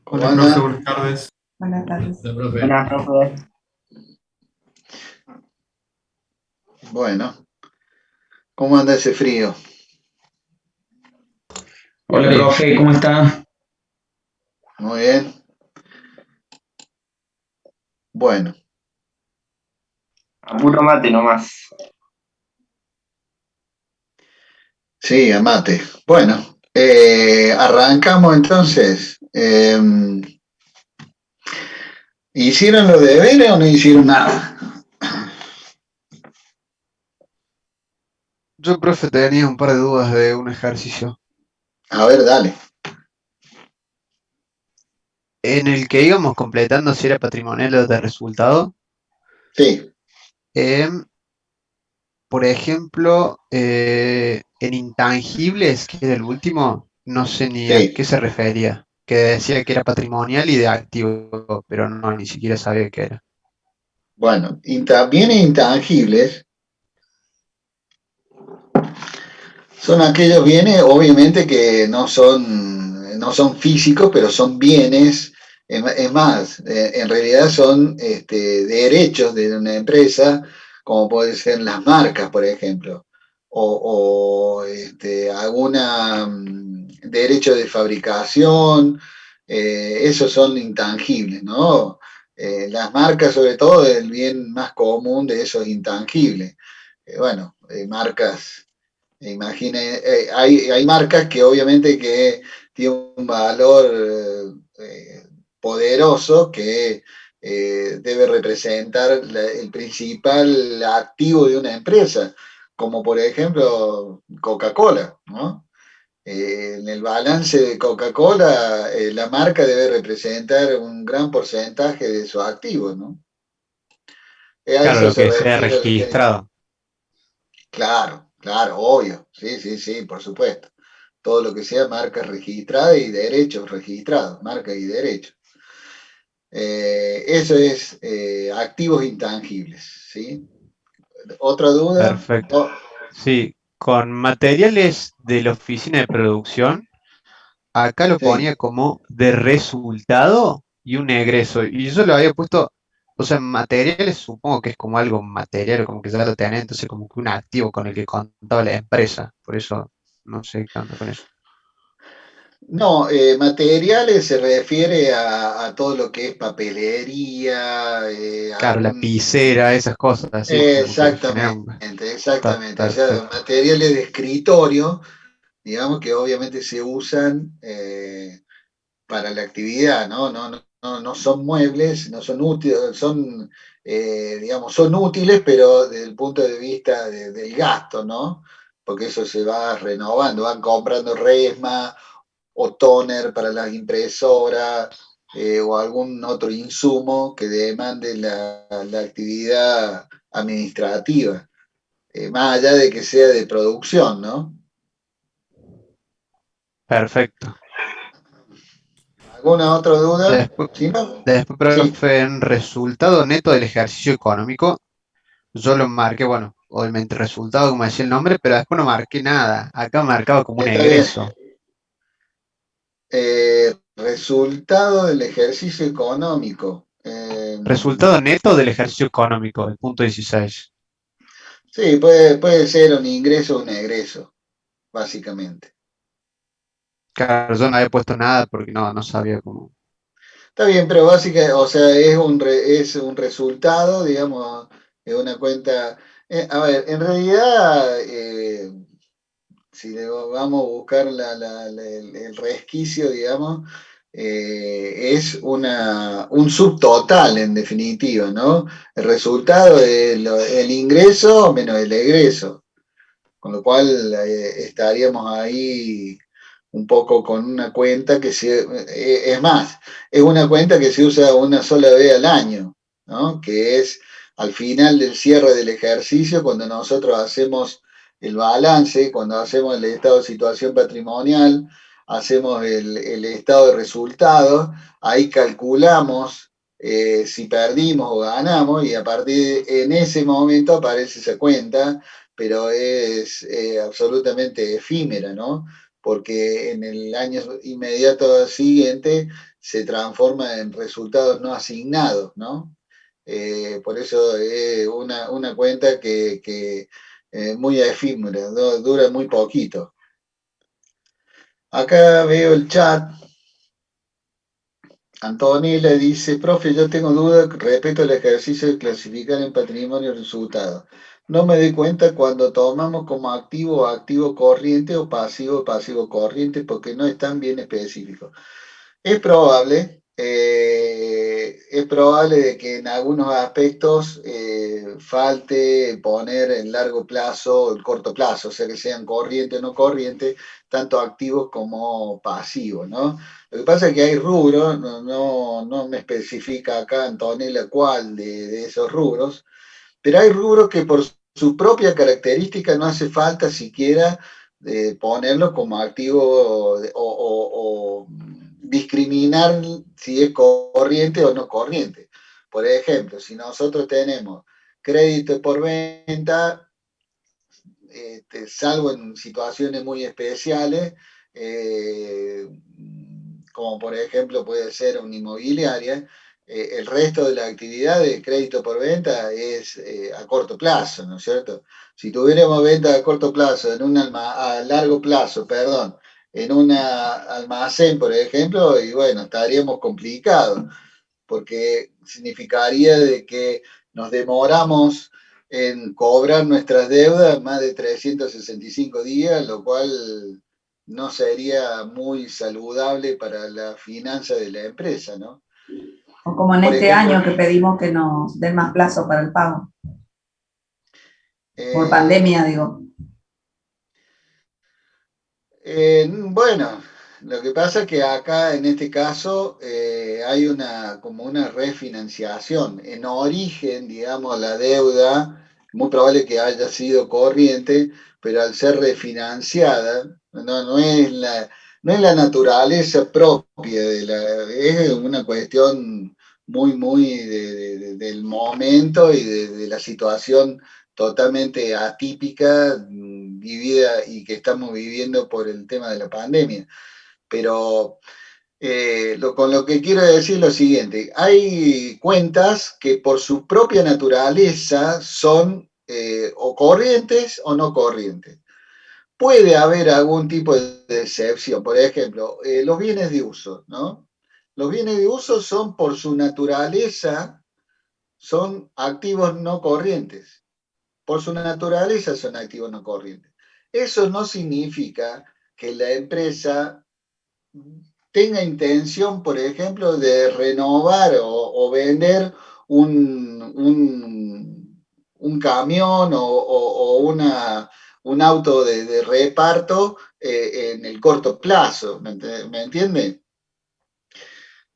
¿Cómo Hola, profe, anda? buenas tardes. Buenas tardes. Hola, profe. Buenas, profe. Bueno, ¿cómo anda ese frío? Hola, profe, ¿cómo está? Muy bien. Bueno, A puro mate nomás. sí, amate. Bueno, arrancamos entonces. ¿Hicieron los deberes o no hicieron nada? Yo, profe, tenía un par de dudas de un ejercicio A ver, dale. en el que íbamos completando si era patrimonial o de resultado. Sí, Em, por ejemplo, en intangibles, que es el último, no sé ni a sí. qué se refería, que decía que era patrimonial y de activo, pero no, ni siquiera sabía qué era. Bueno, bienes intangibles son aquellos bienes, obviamente, que no son físicos, pero son bienes. Es más, en realidad son derechos de una empresa, como pueden ser las marcas, por ejemplo, o alguna derecho de fabricación. Esos son intangibles, ¿no? Las marcas, sobre todo, es el bien más común de esos intangibles. Bueno, marcas. Imagine, hay marcas que obviamente que tienen un valor poderoso que debe representar el principal activo de una empresa, como por ejemplo Coca-Cola, ¿no? En el balance de Coca-Cola, la marca debe representar un gran porcentaje de sus activos, ¿no? A Claro, eso lo se que sea refiere el bien. registrado. Claro, claro, obvio. Sí, sí, sí, por supuesto. Todo lo que sea marca registrada y derechos registrados, marca y derechos. Eso es activos intangibles, ¿sí? ¿Otra duda? Perfecto. Oh, Sí, con materiales de la oficina de producción. Acá lo sí. ponía como de resultado y un egreso. Y yo lo había puesto, o sea, materiales supongo que es como algo material, como que ya lo tenés, entonces como que un activo con el que contaba la empresa. Por eso no sé qué onda con eso. No, materiales se refiere a todo lo que es papelería, Claro, lapicera, esas cosas así, como que genera Exactamente, un... Está exactamente. O sea, perfecto. materiales de escritorio, digamos que obviamente se usan para la actividad, ¿no? No son muebles, no son útiles, digamos, son útiles, pero desde el punto de vista del gasto, ¿no? Porque eso se va renovando, van comprando resma o toner para las impresoras o algún otro insumo que demande la actividad administrativa, más allá de que sea de producción, ¿no? Perfecto. ¿Alguna otra duda? Después, Si no, después, sí. profe, en resultado neto del ejercicio económico. Yo lo marqué, bueno, obviamente resultado, como decía el nombre, pero después no marqué nada. Acá marcaba como un Está bien. egreso. Resultado del ejercicio económico. Resultado neto del ejercicio económico, el punto 16. Sí, puede ser un ingreso o un egreso, básicamente. Claro, yo no había puesto nada porque no sabía cómo. Está bien, pero básicamente, o sea, es un resultado, digamos, de una cuenta. A ver, en realidad, si vamos a buscar el resquicio, digamos, es un subtotal en definitiva, ¿no? El resultado es el ingreso menos el egreso, con lo cual estaríamos ahí un poco con una cuenta es más, es una cuenta que se usa una sola vez al año, ¿no? Que es al final del cierre del ejercicio, cuando nosotros hacemos el balance, cuando hacemos el estado de situación patrimonial, hacemos el estado de resultados, ahí calculamos si perdimos o ganamos y a partir en ese momento aparece esa cuenta, pero es absolutamente efímera, ¿no? Porque en el año inmediato siguiente se transforma en resultados no asignados, ¿no? Por eso es una cuenta que muy efímera, dura muy poquito. Acá veo el chat. Antonella dice, profe, yo tengo dudas respecto al ejercicio de clasificar en patrimonio resultados. No me doy cuenta cuando tomamos como activo corriente o pasivo corriente porque no están bien específicos. Es probable de que en algunos aspectos falte poner en largo plazo o en corto plazo, o sea que sean corriente o no corriente, tanto activos como pasivos, ¿no? Lo que pasa es que hay rubros, no me especifica acá Antonella cuál de esos rubros, pero hay rubros que por su propia característica no hace falta siquiera ponerlo como activo o discriminar si es corriente o no corriente. Por ejemplo, si nosotros tenemos crédito por venta, salvo en situaciones muy especiales, eh, como por ejemplo puede ser una inmobiliaria, el resto de la actividad de crédito por venta es a corto plazo, ¿no es cierto? Si tuviéramos venta a corto plazo, a largo plazo, perdón, en un almacén, por ejemplo, y bueno, estaríamos complicados porque significaría de que nos demoramos en cobrar nuestras deudas más de 365 días, lo cual no sería muy saludable para la finanza de la empresa, ¿no? O como en Por este ejemplo, año que pedimos que nos den más plazo para el pago, por eh, pandemia, digo. bueno, lo que pasa es que acá en este caso hay como una refinanciación. En origen, digamos, la deuda, muy probable que haya sido corriente, pero al ser refinanciada, no es la naturaleza propia es una cuestión muy del momento y de la situación totalmente atípica vivida y que estamos viviendo por el tema de la pandemia. Pero con lo que quiero decir lo siguiente, hay cuentas que por su propia naturaleza son o corrientes o no corrientes. Puede haber algún tipo de excepción, por ejemplo, los bienes de uso, ¿no? Los bienes de uso son por su naturaleza, son activos no corrientes. Por su naturaleza son activos no corrientes. Eso no significa que la empresa tenga intención, por ejemplo, de renovar o vender un camión un auto de reparto en el corto plazo. ¿Me entiende?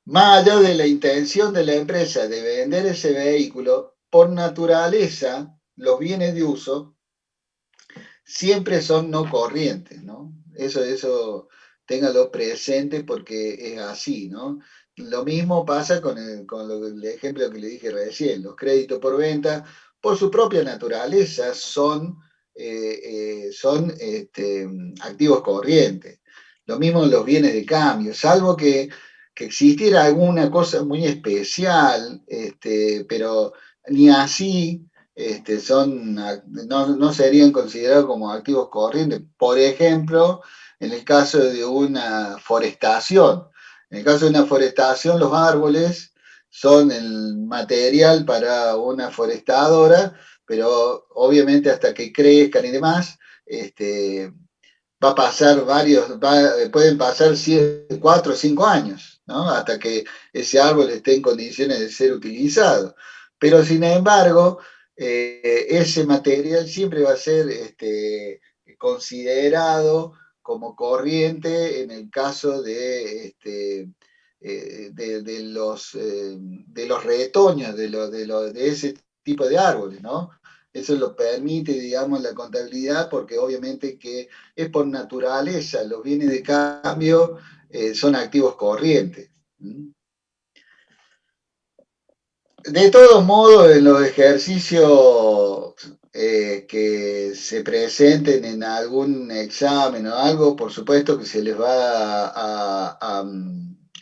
Más allá de la intención de la empresa de vender ese vehículo, por naturaleza, los bienes de uso siempre son no corrientes, ¿no? Eso téngalo presente porque es así, ¿no? Lo mismo pasa con el ejemplo que le dije recién, los créditos por venta, por su propia naturaleza, son activos corrientes. Lo mismo los bienes de cambio, salvo que existiera alguna cosa muy especial, pero ni así no serían considerados como activos corrientes. Por ejemplo, en el caso de una forestación. En el caso de una forestación, los árboles son el material para una forestadora, pero obviamente hasta que crezcan y demás, va a pasar pueden pasar 4 o 5 años, ¿no? Hasta que ese árbol esté en condiciones de ser utilizado. Pero sin embargo, ese material siempre va a ser considerado como corriente en el caso de los retoños de ese tipo de árboles, ¿no? Eso lo permite, digamos, la contabilidad porque obviamente que es por naturaleza, los bienes de cambio son activos corrientes. De todos modos, en los ejercicios que se presenten en algún examen o algo, por supuesto que se les va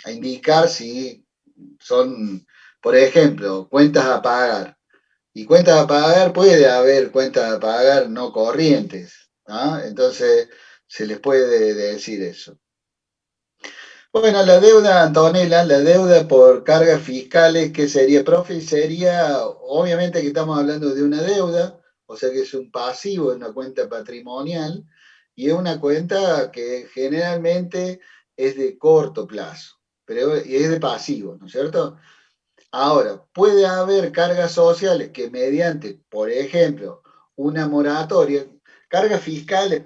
a indicar si son, por ejemplo, cuentas a pagar. Y cuentas a pagar, puede haber cuentas a pagar no corrientes, ¿no? Entonces se les puede decir eso. Bueno, la deuda, Antonella, la deuda por cargas fiscales, ¿qué sería, profe? Sería, obviamente que estamos hablando de una deuda, o sea que es un pasivo, una cuenta patrimonial, y es una cuenta que generalmente es de corto plazo, pero es de pasivo, ¿no es cierto? Ahora, puede haber cargas sociales que mediante, por ejemplo, una moratoria, cargas fiscales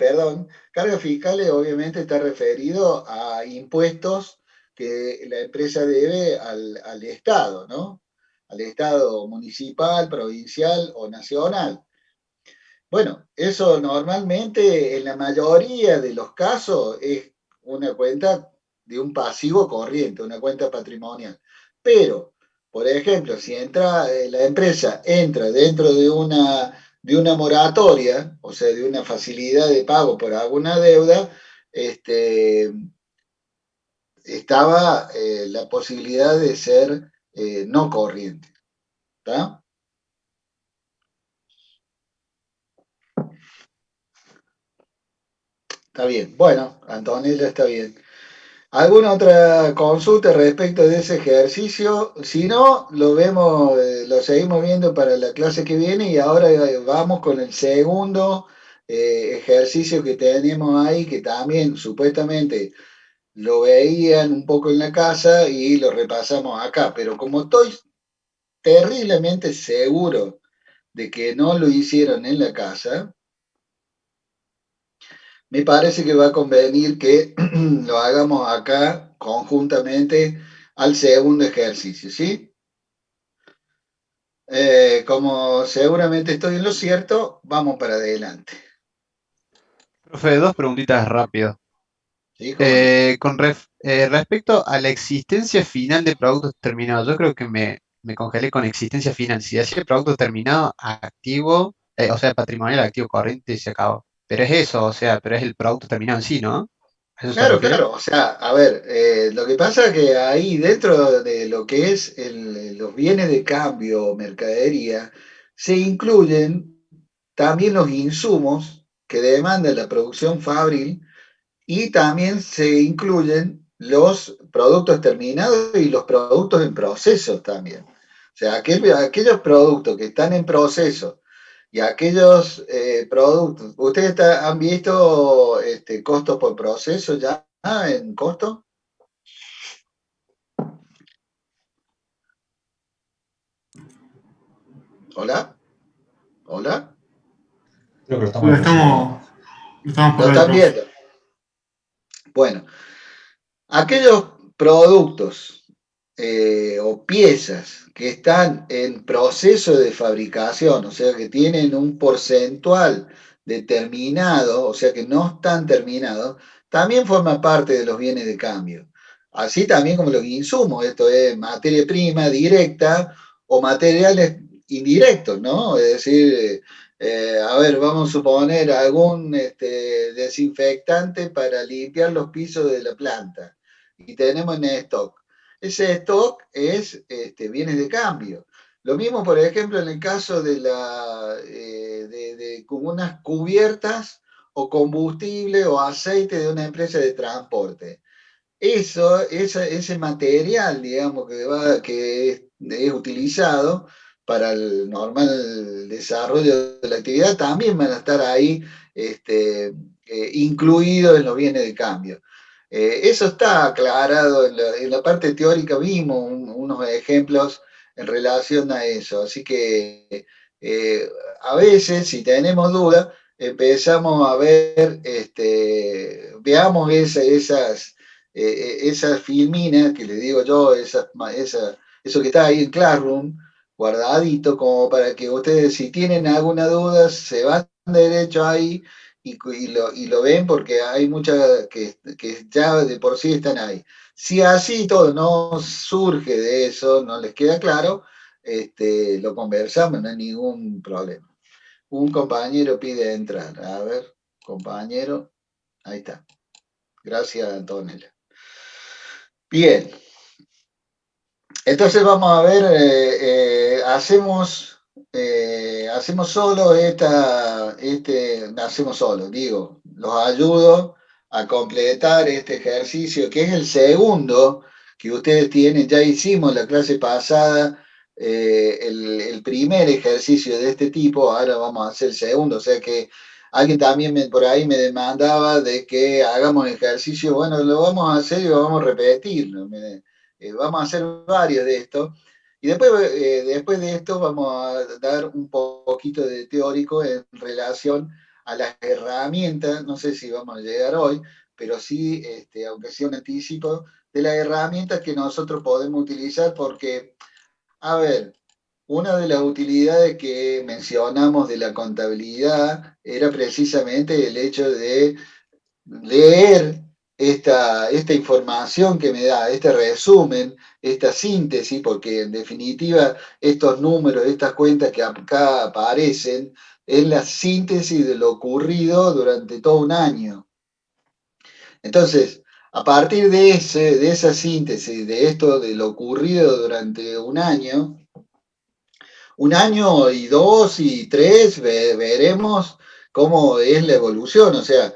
obviamente está referido a impuestos que la empresa debe al Estado, ¿no? Al Estado municipal, provincial o nacional. Bueno, eso normalmente en la mayoría de los casos es una cuenta de un pasivo corriente, una cuenta patrimonial. Pero, por ejemplo, si entra, la empresa entra dentro de una moratoria, o sea, de una facilidad de pago por alguna deuda, este, estaba la posibilidad de ser no corriente. ¿Está? Está bien. Bueno, Antonella, está bien. ¿Alguna otra consulta respecto de ese ejercicio? Si no, lo vemos, lo seguimos viendo para la clase que viene y ahora vamos con el segundo ejercicio que tenemos ahí, que también supuestamente lo veían un poco en la casa y lo repasamos acá, pero como estoy terriblemente seguro de que no lo hicieron en la casa, me parece que va a convenir que lo hagamos acá conjuntamente al segundo ejercicio, ¿sí? Como seguramente estoy en lo cierto, vamos para adelante. Profe, dos preguntitas rápido. ¿Sí? ¿Cómo no? Respecto a la existencia final de productos terminados, yo creo que me congelé con existencia final. Si decía producto terminado activo, o sea, patrimonial activo corriente, se acabó. Pero es eso, o sea, pero es el producto terminado en sí, ¿no? ¿A eso se Claro, refiere? claro. O sea, a ver, lo que pasa es que ahí dentro de lo que es los bienes de cambio o mercadería, se incluyen también los insumos que demanda la producción fabril. Y también se incluyen los productos terminados y los productos en proceso también. O sea, aquellos productos que están en proceso y aquellos productos, ¿ustedes han visto costos por proceso ya en costo? ¿Hola? ¿Hola? Creo que lo Lo estamos recibiendo. estamos, lo estamos ¿Lo por ver, están profe. viendo? Bueno, aquellos productos o piezas que están en proceso de fabricación, o sea, que tienen un porcentual determinado, o sea, que no están terminados, también forma parte de los bienes de cambio. Así también como los insumos, esto es materia prima directa o materiales indirectos, ¿no? Es decir, a ver, vamos a suponer algún desinfectante para limpiar los pisos de la planta y tenemos en stock. Ese stock es bienes de cambio. Lo mismo, por ejemplo, en el caso de unas cubiertas o combustible o aceite de una empresa de transporte. Ese material, digamos, que es utilizado para el normal desarrollo de la actividad, también van a estar ahí incluidos en los bienes de cambio. Eso está aclarado en la parte teórica, vimos unos ejemplos en relación a eso, así que eh, a veces, si tenemos dudas, empezamos a ver, veamos esas filminas que le digo yo, eso que está ahí en Classroom, guardadito, como para que ustedes, si tienen alguna duda, se van derecho ahí y lo ven porque hay muchas que ya de por sí están ahí. Si así todo no surge de eso, no les queda claro, lo conversamos, no hay ningún problema. Un compañero pide entrar. A ver, compañero, ahí está. Gracias, Antonella. Bien, entonces vamos a ver, hacemos solo hacemos solo, digo, los ayudo a completar este ejercicio, que es el segundo que ustedes tienen. Ya hicimos la clase pasada el primer ejercicio de este tipo, ahora vamos a hacer el segundo, o sea que alguien también por ahí me demandaba de que hagamos ejercicio. Bueno, lo vamos a hacer y lo vamos a repetir, ¿no? Vamos a hacer varios de estos. Y después de esto vamos a dar un poquito de teórico en relación a las herramientas. No sé si vamos a llegar hoy, pero sí, aunque sea un anticipo, de las herramientas que nosotros podemos utilizar, porque, a ver, una de las utilidades que mencionamos de la contabilidad era precisamente el hecho de leer esta información que me da, este resumen, esta síntesis, porque en definitiva estos números, estas cuentas que acá aparecen, es la síntesis de lo ocurrido durante todo un año. Entonces, a partir de esa síntesis, de esto, de lo ocurrido durante un año y dos y tres, veremos cómo es la evolución. O sea,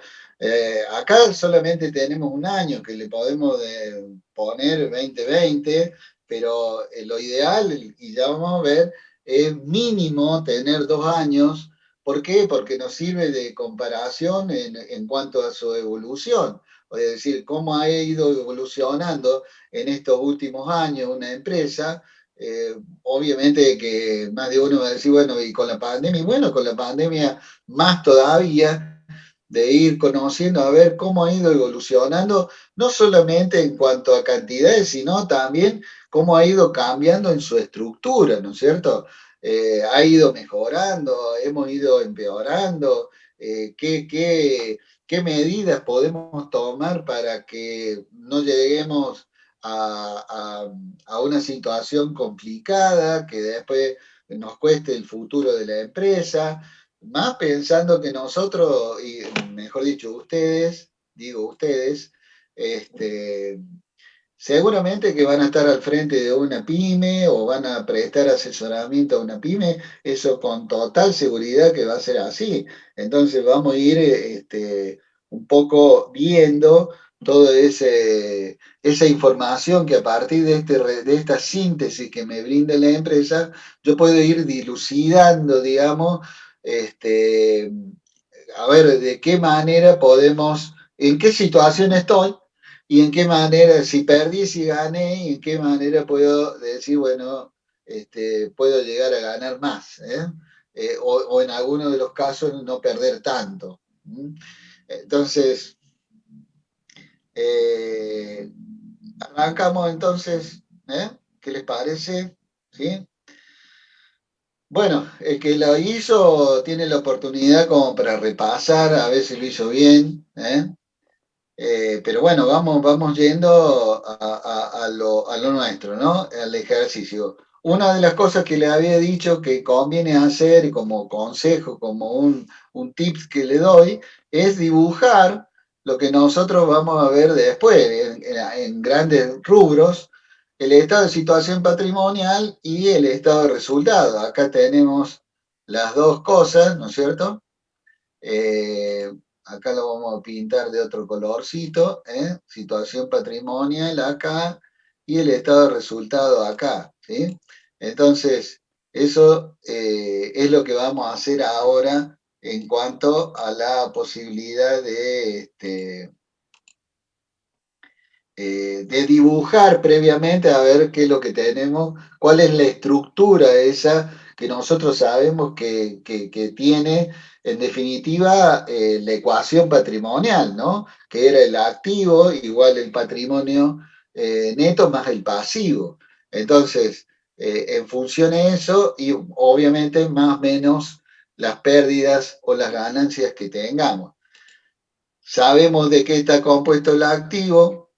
acá solamente tenemos un año que le podemos poner 2020, pero lo ideal, y ya vamos a ver, es mínimo tener 2 años. ¿Por qué? Porque nos sirve de comparación en cuanto a su evolución. Es decir, cómo ha ido evolucionando en estos últimos años una empresa. Obviamente que más de uno va a decir, bueno, y con la pandemia, y bueno, con la pandemia más todavía, de ir conociendo a ver cómo ha ido evolucionando, no solamente en cuanto a cantidades, sino también cómo ha ido cambiando en su estructura, ¿no es cierto? Ha ido mejorando, hemos ido empeorando, qué medidas podemos tomar para que no lleguemos a una situación complicada que después nos cueste el futuro de la empresa, más pensando que nosotros, y mejor dicho, ustedes, digo ustedes, este, seguramente que van a estar al frente de una pyme o van a prestar asesoramiento a una pyme, eso con total seguridad que va a ser así. Entonces vamos a ir un poco viendo toda esa información que a partir de esta síntesis que me brinda la empresa, yo puedo ir dilucidando, digamos, a ver de qué manera podemos, en qué situación estoy y en qué manera, si perdí, si gané, y en qué manera puedo decir, bueno, puedo llegar a ganar más, ¿eh? O en algunos de los casos no perder tanto. Entonces, eh, arrancamos entonces, ¿eh? ¿Qué les parece? ¿Sí? Bueno, el que lo hizo tiene la oportunidad como para repasar, a ver si lo hizo bien, ¿eh? Pero bueno, vamos yendo a lo nuestro, ¿no? Al ejercicio. Una de las cosas que le había dicho que conviene hacer como consejo, como un tips que le doy, es dibujar lo que nosotros vamos a ver después, en grandes rubros, el estado de situación patrimonial y el estado de resultado. Acá tenemos las dos cosas, ¿no es cierto? Eh, Acá lo vamos a pintar de otro colorcito, ¿eh? Situación patrimonial acá y el estado de resultado acá, ¿sí? Entonces, eso es lo que vamos a hacer ahora en cuanto a la posibilidad de dibujar previamente a ver qué es lo que tenemos, cuál es la estructura esa que nosotros sabemos que tiene, en definitiva, la ecuación patrimonial, ¿no? Que era el activo igual el patrimonio neto más el pasivo. Entonces, en función de eso, y obviamente más o menos las pérdidas o las ganancias que tengamos. Sabemos de qué está compuesto el activo,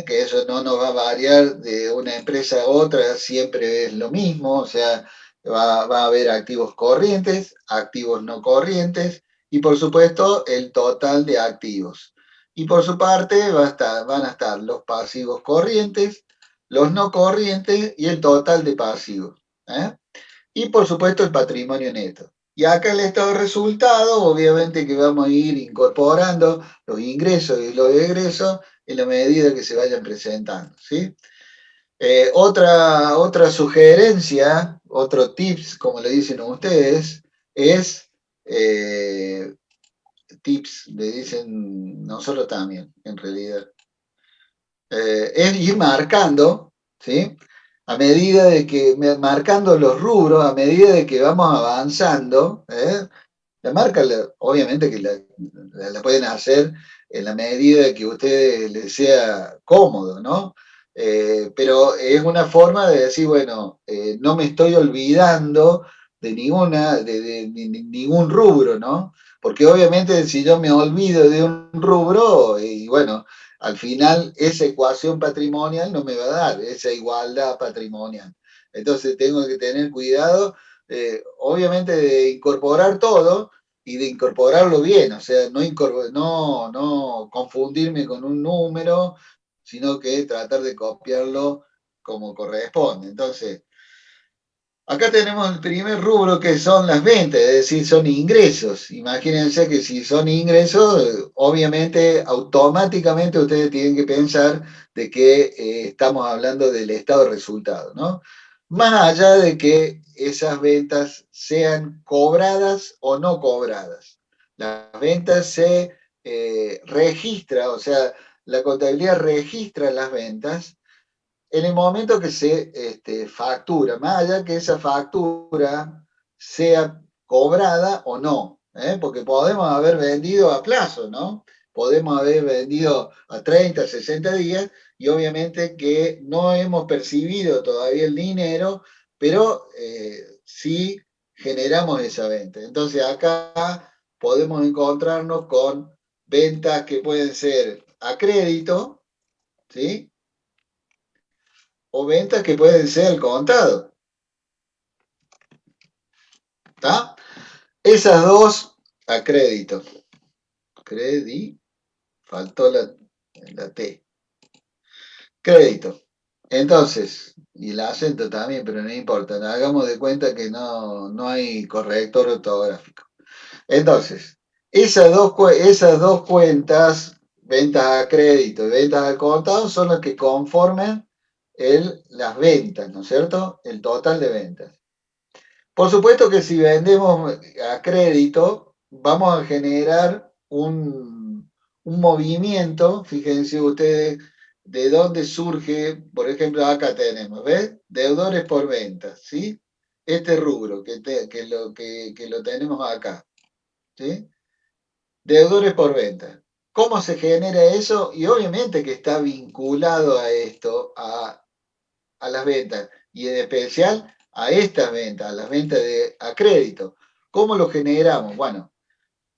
que eso no nos va a variar de una empresa a otra, siempre es lo mismo, o sea, va a haber activos corrientes, activos no corrientes y por supuesto el total de activos. Y por su parte van a estar los pasivos corrientes, los no corrientes y el total de pasivos. ¿Eh? Y por supuesto el patrimonio neto. Y acá el estado de resultado, obviamente que vamos a ir incorporando los ingresos y los egresos en la medida que se vayan presentando. ¿Sí? Otra sugerencia, otro tips, como le dicen ustedes, es tips, le dicen nosotros también, en realidad. Es ir marcando, ¿sí? A medida de que, marcando los rubros, a medida de que vamos avanzando, la marca, obviamente que la pueden hacer en la medida de que a ustedes les sea cómodo, ¿no? Pero es una forma de decir, bueno, no me estoy olvidando de ningún rubro, ¿no? Porque obviamente si yo me olvido de un rubro, y bueno, al final esa ecuación patrimonial no me va a dar esa igualdad patrimonial. Entonces tengo que tener cuidado, obviamente, de incorporar todo y de incorporarlo bien, o sea, no confundirme con un número, sino que tratar de copiarlo como corresponde. Entonces, acá tenemos el primer rubro que son las ventas, es decir, son ingresos. Imagínense que si son ingresos, obviamente, automáticamente ustedes tienen que pensar de que estamos hablando del estado de resultado, ¿no? Más allá de que esas ventas sean cobradas o no cobradas. Las ventas se registra, o sea, la contabilidad registra las ventas en el momento que se factura, más allá que esa factura sea cobrada o no, porque podemos haber vendido a plazo, ¿no? Podemos haber vendido a 30, 60 días y obviamente que no hemos percibido todavía el dinero, pero sí generamos esa venta. Entonces acá podemos encontrarnos con ventas que pueden ser a crédito, ¿sí? O ventas que pueden ser al contado. ¿Está? Esas dos a crédito. Faltó la T. Crédito. Entonces, y el acento también, pero no importa, hagamos de cuenta que no hay corrector ortográfico. Entonces, esas dos cuentas, ventas a crédito y ventas al contado, son las que conforman las ventas, ¿no es cierto? El total de ventas. Por supuesto que si vendemos a crédito, vamos a generar un movimiento, fíjense ustedes de dónde surge, por ejemplo, acá tenemos, ¿ves? Deudores por ventas, ¿sí? Este rubro que lo tenemos acá, ¿sí? Deudores por ventas. ¿Cómo se genera eso? Y obviamente que está vinculado a esto, a las ventas y en especial a estas ventas, a las ventas a crédito. ¿Cómo lo generamos? Bueno,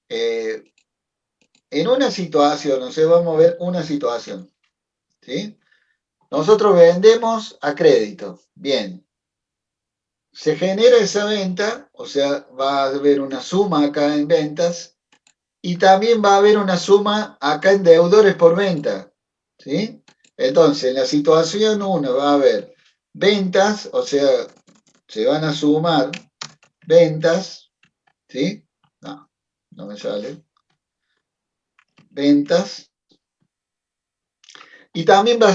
en una situación, o sea, vamos a ver una situación, ¿sí? Nosotros vendemos a crédito, bien. Se genera esa venta, o sea, va a haber una suma acá en ventas y también va a haber una suma acá en deudores por venta, ¿sí? Entonces, en la situación 1 va a haber ventas, o sea, se van a sumar ventas, ¿sí? No me sale. Ventas. Y también va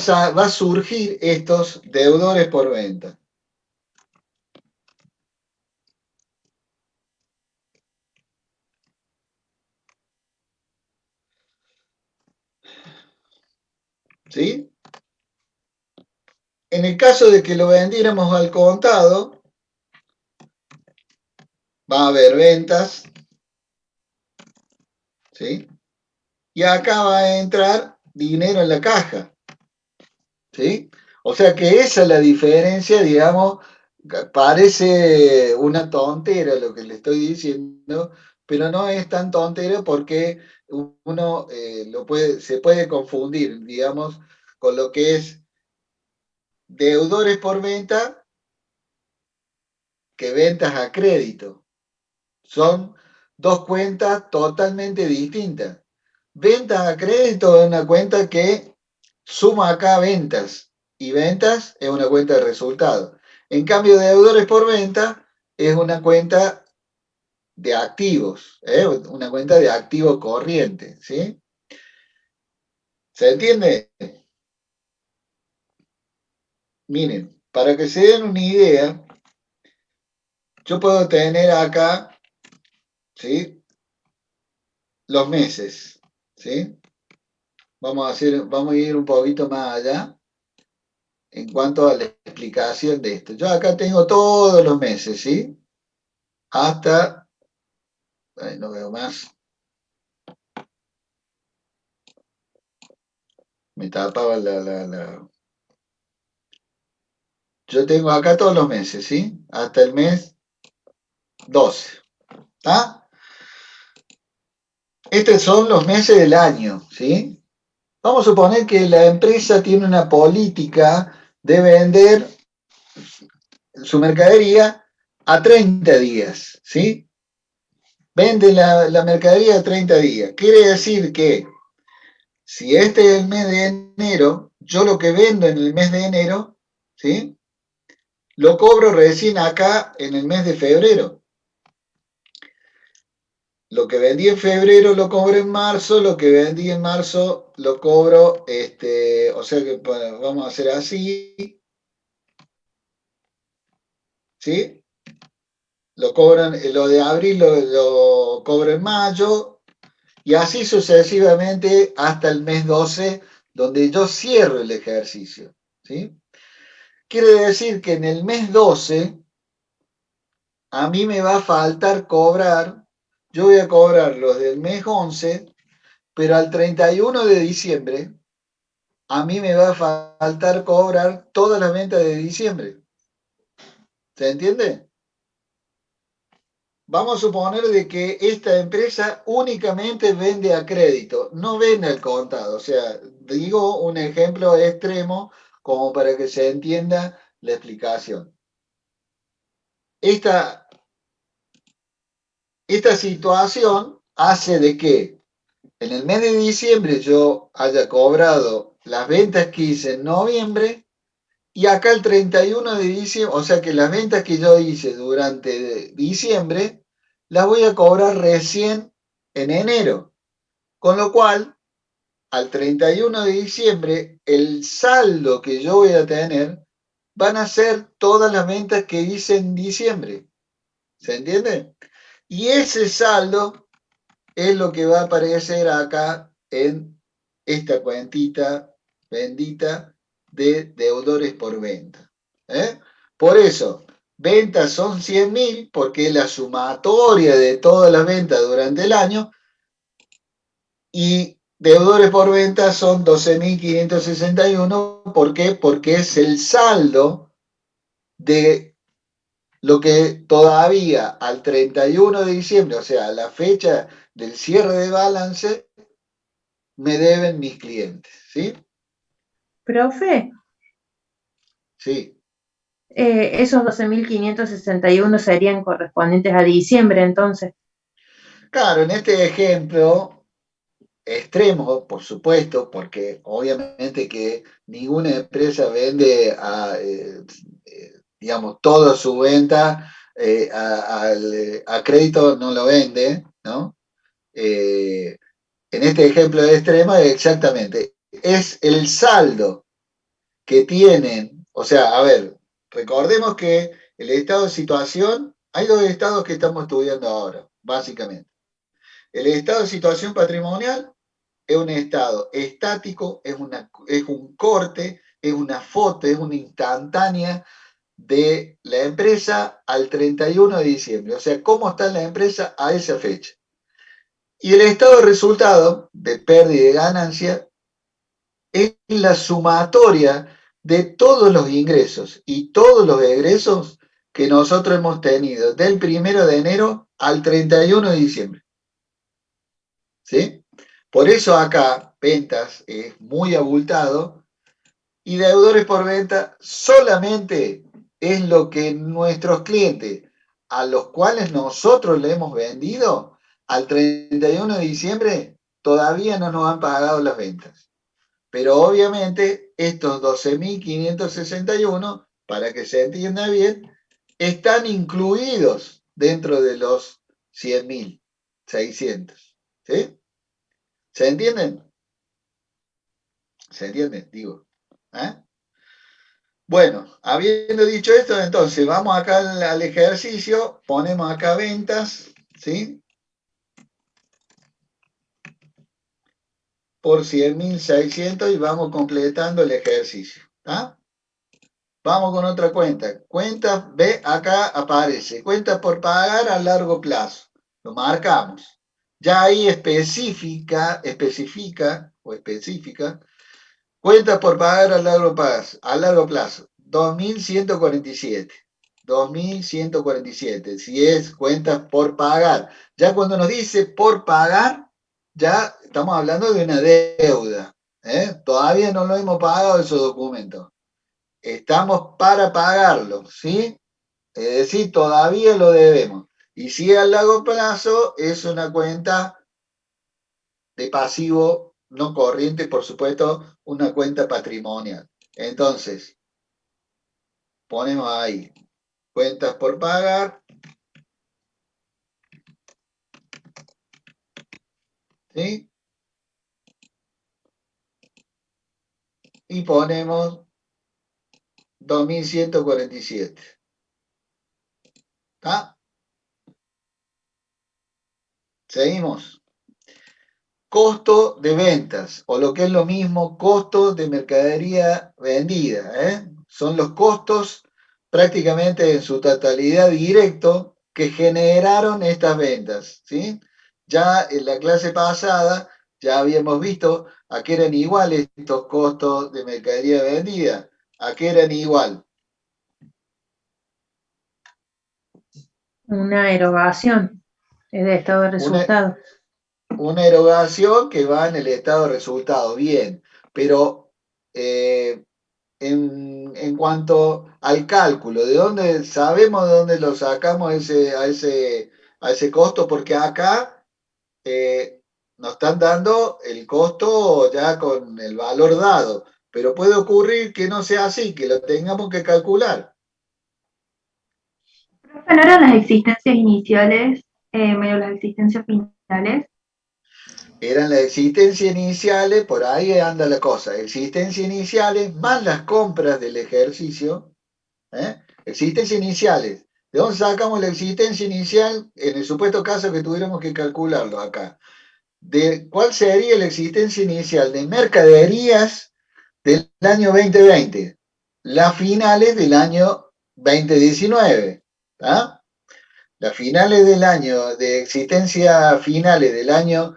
a surgir estos deudores por venta. ¿Sí? En el caso de que lo vendiéramos al contado, va a haber ventas, ¿sí? Y acá va a entrar dinero en la caja, ¿sí? O sea que esa es la diferencia, digamos, parece una tontera lo que le estoy diciendo, pero no es tan tontera porque uno se puede confundir, digamos, con lo que es deudores por venta que ventas a crédito. Son dos cuentas totalmente distintas. Ventas a crédito es una cuenta que suma acá ventas, y ventas es una cuenta de resultado. En cambio, deudores por venta es una cuenta de activos, una cuenta de activo corriente, ¿sí? ¿Se entiende? Miren, para que se den una idea, yo puedo tener acá, ¿sí? Los meses, ¿sí? Vamos a ir un poquito más allá en cuanto a la explicación de esto. Yo acá tengo todos los meses, ¿sí? Hasta, ay, no veo más, me tapaba Yo tengo acá todos los meses, ¿sí? Hasta el mes 12, ¿está? Estos son los meses del año, ¿sí? Vamos a suponer que la empresa tiene una política de vender su mercadería a 30 días, ¿sí? Vende la mercadería a 30 días. Quiere decir que si este es el mes de enero, yo lo que vendo en el mes de enero, ¿sí? Lo cobro recién acá en el mes de febrero. Lo que vendí en febrero lo cobro en marzo, lo que vendí en marzo lo cobro, o sea que bueno, vamos a hacer así, ¿sí? Lo cobran, lo de abril lo cobro en mayo, y así sucesivamente hasta el mes 12, donde yo cierro el ejercicio, ¿sí? Quiere decir que en el mes 12 a mí me va a faltar cobrar, yo voy a cobrar los del mes 11, pero al 31 de diciembre a mí me va a faltar cobrar todas las ventas de diciembre. ¿Se entiende? Vamos a suponer de que esta empresa únicamente vende a crédito, no vende al contado. O sea, digo un ejemplo extremo como para que se entienda la explicación. Esta situación hace de que en el mes de diciembre yo haya cobrado las ventas que hice en noviembre, y acá el 31 de diciembre, o sea que las ventas que yo hice durante diciembre, las voy a cobrar recién en enero. Con lo cual, al 31 de diciembre, el saldo que yo voy a tener van a ser todas las ventas que hice en diciembre. ¿Se entiende? Y ese saldo es lo que va a aparecer acá en esta cuentita bendita de deudores por venta. ¿Eh? Por eso, ventas son 100.000 porque es la sumatoria de todas las ventas durante el año, y deudores por venta son 12.561. ¿Por qué? Porque es el saldo de lo que todavía al 31 de diciembre, o sea, a la fecha del cierre de balance, me deben mis clientes, ¿sí? Profe, Sí. esos 12.561 serían correspondientes a diciembre, entonces. Claro, en este ejemplo extremo, por supuesto, porque obviamente que ninguna empresa vende digamos, toda su venta a crédito, no lo vende, ¿no? En este ejemplo extremo, exactamente, es el saldo que tienen, o sea, a ver, recordemos que el estado de situación, hay dos estados que estamos estudiando ahora, básicamente. El estado de situación patrimonial es un estado estático, es un corte, es una foto, es una instantánea de la empresa al 31 de diciembre, o sea, cómo está la empresa a esa fecha. Y el estado de resultado de pérdida y de ganancia es la sumatoria de todos los ingresos y todos los egresos que nosotros hemos tenido del 1 de enero al 31 de diciembre. ¿Sí? Por eso acá ventas es muy abultado, y deudores por venta solamente es lo que nuestros clientes, a los cuales nosotros le hemos vendido al 31 de diciembre, todavía no nos han pagado las ventas. Pero obviamente estos 12.561, para que se entienda bien, están incluidos dentro de los 100.600. ¿Sí? ¿Se entienden? ¿Se entienden? Digo. ¿Eh? Bueno, habiendo dicho esto, entonces vamos acá al ejercicio, ponemos acá ventas, ¿sí? Por 100.600 y vamos completando el ejercicio. ¿Tá? Vamos con otra cuenta. Cuenta, ve, acá aparece, cuenta por pagar a largo plazo. Lo marcamos. Ya ahí especifica, cuenta por pagar a largo plazo, 2.147. 2.147, si es cuentas por pagar. Ya cuando nos dice por pagar, ya estamos hablando de una deuda. Todavía no lo hemos pagado esos documentos. Estamos para pagarlo, ¿sí? Es decir, todavía lo debemos. Y si es a largo plazo, es una cuenta de pasivo no corriente, por supuesto, una cuenta patrimonial. Entonces, ponemos ahí, cuentas por pagar, ¿sí? Y ponemos 2.147. ¿Está? Seguimos. Costo de ventas, o lo que es lo mismo, costo de mercadería vendida. Son los costos prácticamente en su totalidad directo que generaron estas ventas. ¿Sí? Ya en la clase pasada ya habíamos visto a qué eran iguales estos costos de mercadería vendida. ¿A qué eran igual? Una erogación de estado de resultado. Una erogación que va en el estado de resultado, bien, pero en cuanto al cálculo, ¿de dónde sabemos de dónde lo sacamos a ese costo? Porque acá nos están dando el costo ya con el valor dado, pero puede ocurrir que no sea así, que lo tengamos que calcular. Profe, ¿no eran las existencias iniciales medio las existencias finales? Eran las existencias iniciales, por ahí anda la cosa, existencias iniciales más las compras del ejercicio. Existencias iniciales. ¿De dónde sacamos la existencia inicial en el supuesto caso que tuviéramos que calcularlo acá? ¿De cuál sería la existencia inicial de mercaderías del año 2020? Las finales del año 2019. ¿Tá? Las finales del año, de existencia finales del año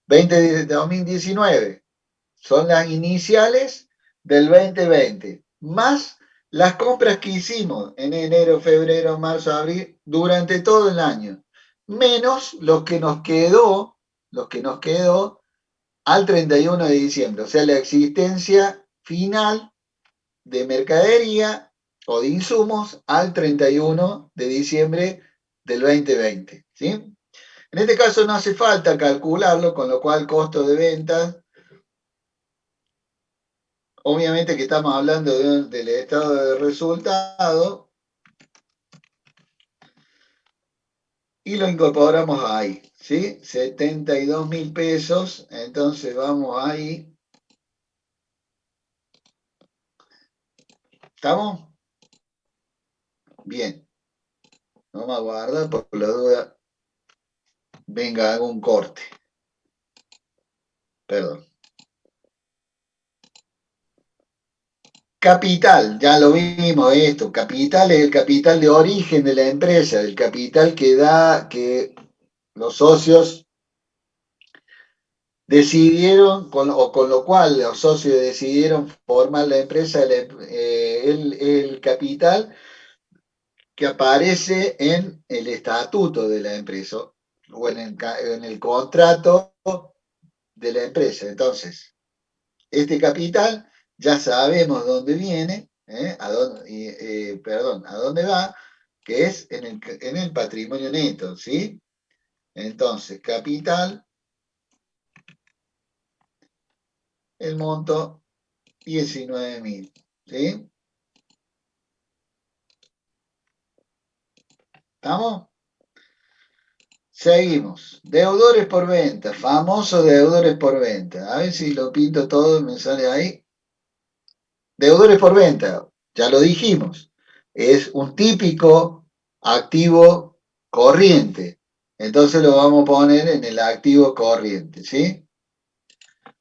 2019 son las iniciales del 2020, más las compras que hicimos en enero, febrero, marzo, abril, durante todo el año, menos lo que nos quedó al 31 de diciembre, o sea, la existencia final de mercadería o de insumos al 31 de diciembre del 2020, ¿sí? En este caso no hace falta calcularlo, con lo cual costo de ventas, obviamente que estamos hablando del estado de resultado y lo incorporamos ahí, ¿sí? 72.000 pesos, entonces vamos ahí. ¿Estamos? Bien. Vamos a guardar por la duda. Venga, hago un corte. Perdón. Capital, ya lo vimos esto. Capital es el capital de origen de la empresa, el capital que los socios decidieron, con lo cual los socios decidieron formar la empresa, el capital que aparece en el estatuto de la empresa o en el contrato de la empresa. Entonces, este capital ya sabemos dónde viene, a dónde va, que es en el patrimonio neto, ¿sí? Entonces, capital el monto 19.000, ¿sí? ¿Estamos? Seguimos. Deudores por venta, famosos deudores por venta. A ver si lo pinto todo y me sale ahí. Deudores por venta, ya lo dijimos, es un típico activo corriente. Entonces lo vamos a poner en el activo corriente, ¿sí?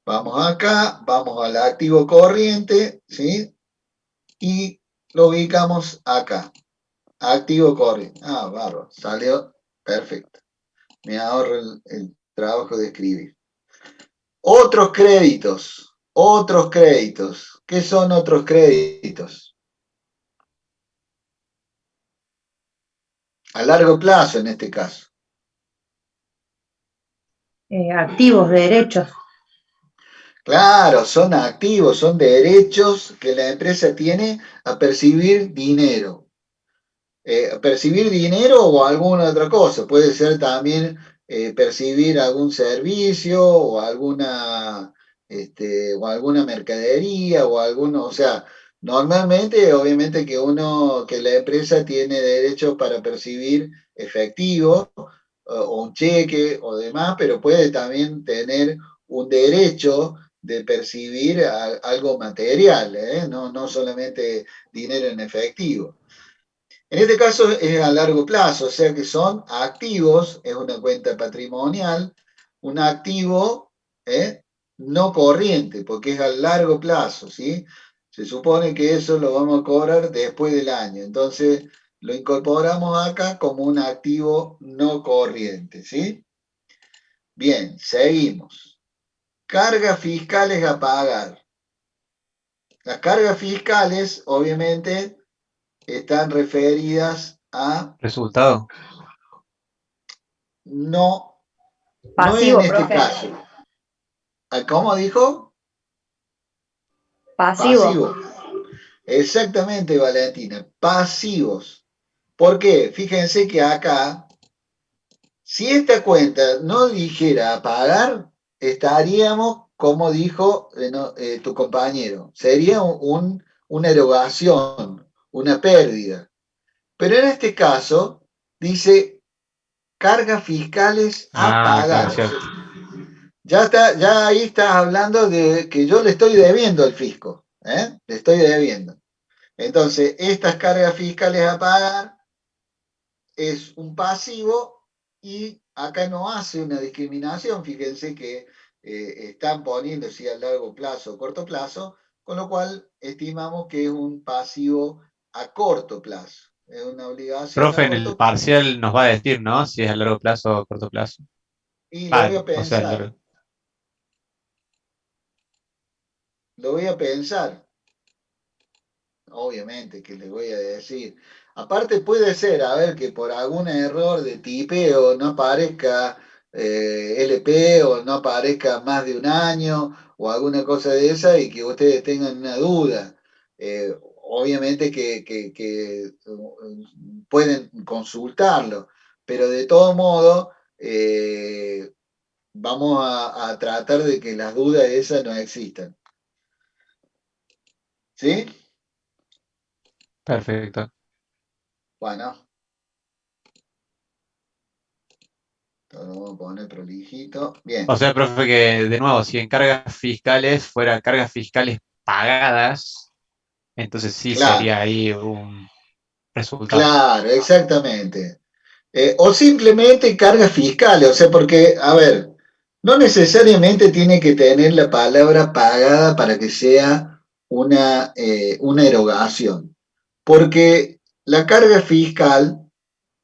Vamos acá, vamos al activo corriente, ¿sí? Y lo ubicamos acá. Activo corriente. Ah, bárbaro, salió perfecto. Me ahorro el trabajo de escribir. Otros créditos. Otros créditos. ¿Qué son otros créditos? A largo plazo en este caso. Activos, derechos. Claro, son activos, son derechos que la empresa tiene a percibir dinero. Percibir dinero o alguna otra cosa. Puede ser también percibir algún servicio o alguna mercadería o alguno, o sea, normalmente, obviamente que la empresa tiene derecho para percibir efectivo o un cheque o demás, pero puede también tener un derecho de percibir algo material, no solamente dinero en efectivo. En este caso es a largo plazo, o sea que son activos, es una cuenta patrimonial, un activo no corriente, porque es a largo plazo, ¿sí? Se supone que eso lo vamos a cobrar después del año, entonces lo incorporamos acá como un activo no corriente, ¿sí? Bien, seguimos. Cargas fiscales a pagar. Las cargas fiscales, obviamente, están referidas a Resultado. no en Pasivo, este profe. caso. ¿Cómo dijo? Pasivo. Pasivo. Exactamente, Valentina. Pasivos. ¿Por qué? Fíjense que acá, si esta cuenta no dijera a pagar, estaríamos, como dijo tu compañero, sería una erogación, una pérdida. Pero en este caso, dice cargas fiscales a Ah, pagar. claro, O sea, cierto. ya ahí estás hablando de que yo le estoy debiendo al fisco, ¿eh? Le estoy debiendo. Entonces, estas cargas fiscales a pagar es un pasivo y acá no hace una discriminación. Fíjense que están poniendo si a largo plazo o corto plazo, con lo cual estimamos que es un pasivo a corto plazo. Es una obligación a Profe, en el corto plazo. parcial nos va a decir, ¿no? Si es a largo plazo o corto plazo. Y lo Ah, voy a o sea, pensar, lo voy a pensar. Obviamente que les voy a decir. Aparte puede ser, a ver, que por algún error de tipeo no aparezca LP o no aparezca más de un año o alguna cosa de esa y que ustedes tengan una duda. Obviamente que pueden consultarlo, pero de todo modo vamos a tratar de que las dudas esas no existan. ¿Sí? perfecto. Bueno. Lo vamos a poner prolijito. Bien. O sea, profe, que de nuevo, si en cargas fiscales fuera cargas fiscales pagadas, entonces sí Claro, sería ahí un resultado. claro, exactamente. O simplemente cargas fiscales, o sea, porque, a ver, no necesariamente tiene que tener la palabra pagada para que sea una erogación, porque la carga fiscal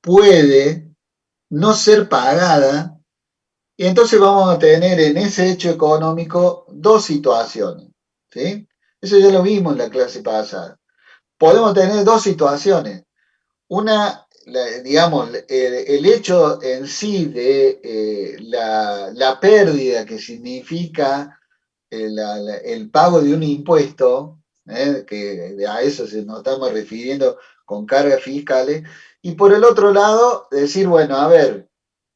puede no ser pagada y entonces vamos a tener en ese hecho económico dos situaciones, ¿sí? Eso ya lo vimos en la clase pasada. Podemos tener dos situaciones. Una, digamos, el hecho en sí de la pérdida que significa el pago de un impuesto, que a eso nos estamos refiriendo con cargas fiscales, y por el otro lado, decir, bueno, a ver,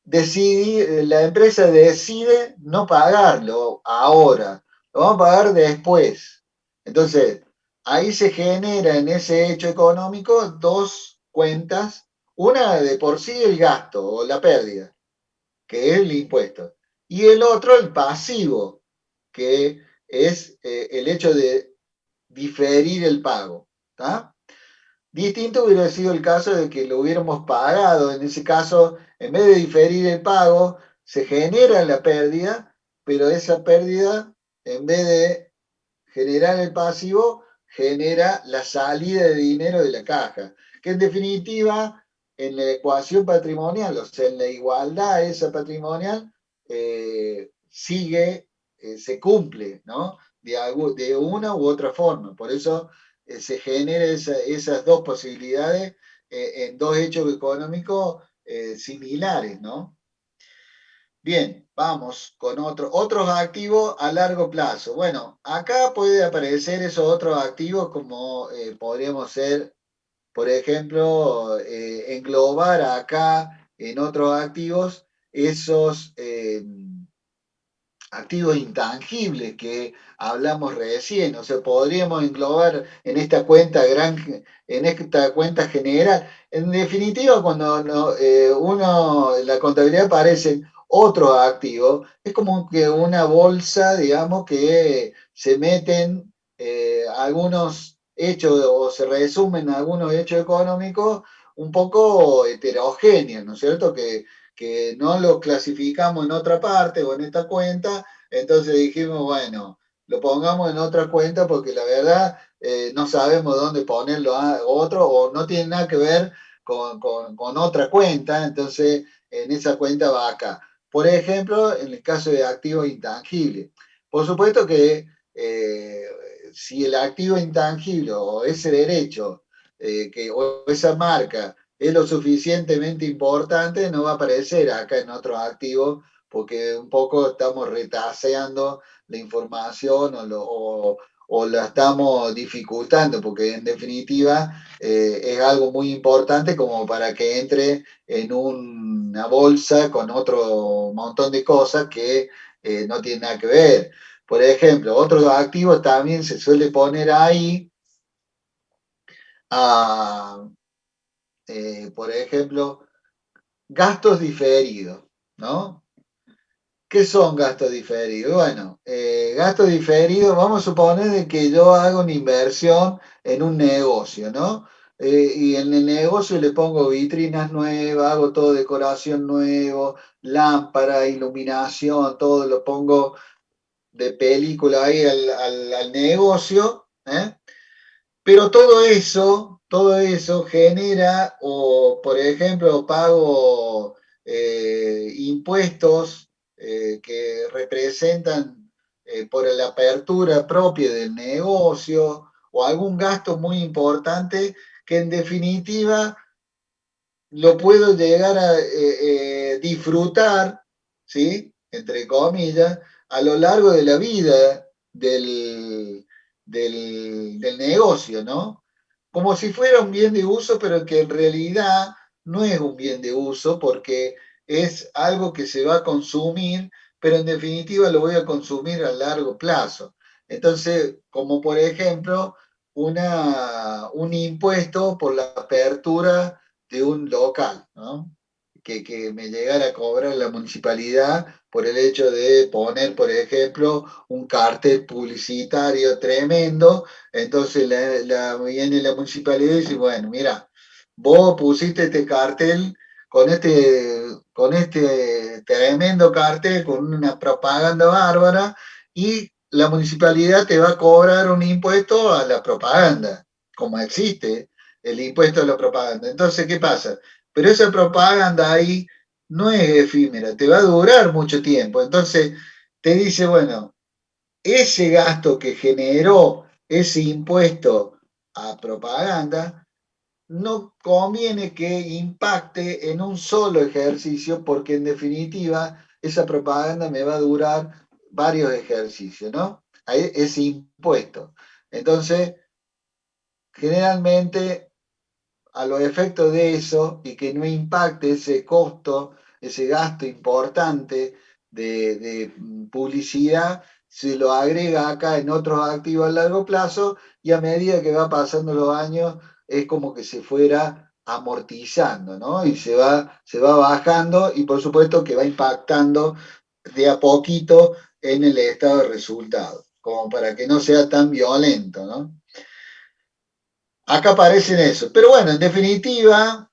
la empresa decide no pagarlo ahora, lo vamos a pagar después. Entonces, ahí se genera en ese hecho económico dos cuentas, una de por sí el gasto o la pérdida, que es el impuesto, y el otro el pasivo, que es el hecho de diferir el pago. ¿Tá? Distinto hubiera sido el caso de que lo hubiéramos pagado. En ese caso, en vez de diferir el pago, se genera la pérdida, pero esa pérdida, en vez de generar el pasivo, genera la salida de dinero de la caja, que en definitiva, en la ecuación patrimonial, o sea, en la igualdad esa patrimonial, sigue, se cumple, ¿no? De una u otra forma. Por eso se generan esas dos posibilidades en dos hechos económicos similares, ¿no? Bien, vamos con otros activos a largo plazo. Bueno, acá puede aparecer esos otros activos como podríamos ser, por ejemplo, englobar acá en otros activos esos activos intangibles que hablamos recién. O sea, podríamos englobar en esta cuenta en esta cuenta general. En definitiva, cuando uno en la contabilidad aparecen otros activos, es como que una bolsa, digamos, que se meten algunos hechos o se resumen algunos hechos económicos un poco heterogéneos, ¿no es cierto? Que no lo clasificamos en otra parte o en esta cuenta, entonces dijimos, bueno, lo pongamos en otra cuenta porque la verdad no sabemos dónde ponerlo a otro o no tiene nada que ver con otra cuenta, entonces en esa cuenta va acá. Por ejemplo, en el caso de activos intangibles. Por supuesto que si el activo intangible o ese derecho o esa marca es lo suficientemente importante, no va a aparecer acá en otros activos porque un poco estamos retaseando la información o la estamos dificultando, porque en definitiva es algo muy importante como para que entre en una bolsa con otro montón de cosas que no tienen nada que ver. Por ejemplo, otros activos también se suele poner ahí a, por ejemplo, gastos diferidos, ¿no? ¿Qué son gastos diferidos? Bueno, gastos diferidos, vamos a suponer de que yo hago una inversión en un negocio, ¿no? Y en el negocio le pongo vitrinas nuevas, hago todo decoración nuevo, lámpara, iluminación, todo lo pongo de película ahí al negocio, ¿eh? Pero todo eso genera, o por ejemplo, pago impuestos que representan por la apertura propia del negocio, o algún gasto muy importante que en definitiva lo puedo llegar a disfrutar, ¿sí? Entre comillas, a lo largo de la vida del negocio, ¿no? Como si fuera un bien de uso, pero que en realidad no es un bien de uso porque es algo que se va a consumir, pero en definitiva lo voy a consumir a largo plazo. Entonces, como por ejemplo, un impuesto por la apertura de un local, ¿no? Que me llegara a cobrar la municipalidad por el hecho de poner, por ejemplo, un cartel publicitario tremendo, entonces viene la municipalidad y dice, bueno, mira, vos pusiste este cartel con este tremendo cartel, con una propaganda bárbara, y la municipalidad te va a cobrar un impuesto a la propaganda, como existe el impuesto a la propaganda. Entonces, ¿qué pasa? Pero esa propaganda ahí no es efímera, te va a durar mucho tiempo. Entonces, te dice, bueno, ese gasto que generó ese impuesto a propaganda, no conviene que impacte en un solo ejercicio, porque en definitiva esa propaganda me va a durar varios ejercicios, ¿no? Ese impuesto. Entonces, generalmente a los efectos de eso y que no impacte ese costo, ese gasto importante de publicidad, se lo agrega acá en otros activos a largo plazo y a medida que va pasando los años es como que se fuera amortizando, ¿no? Y se va bajando y por supuesto que va impactando de a poquito en el estado de resultado, como para que no sea tan violento, ¿no? Acá aparecen eso. Pero bueno, en definitiva,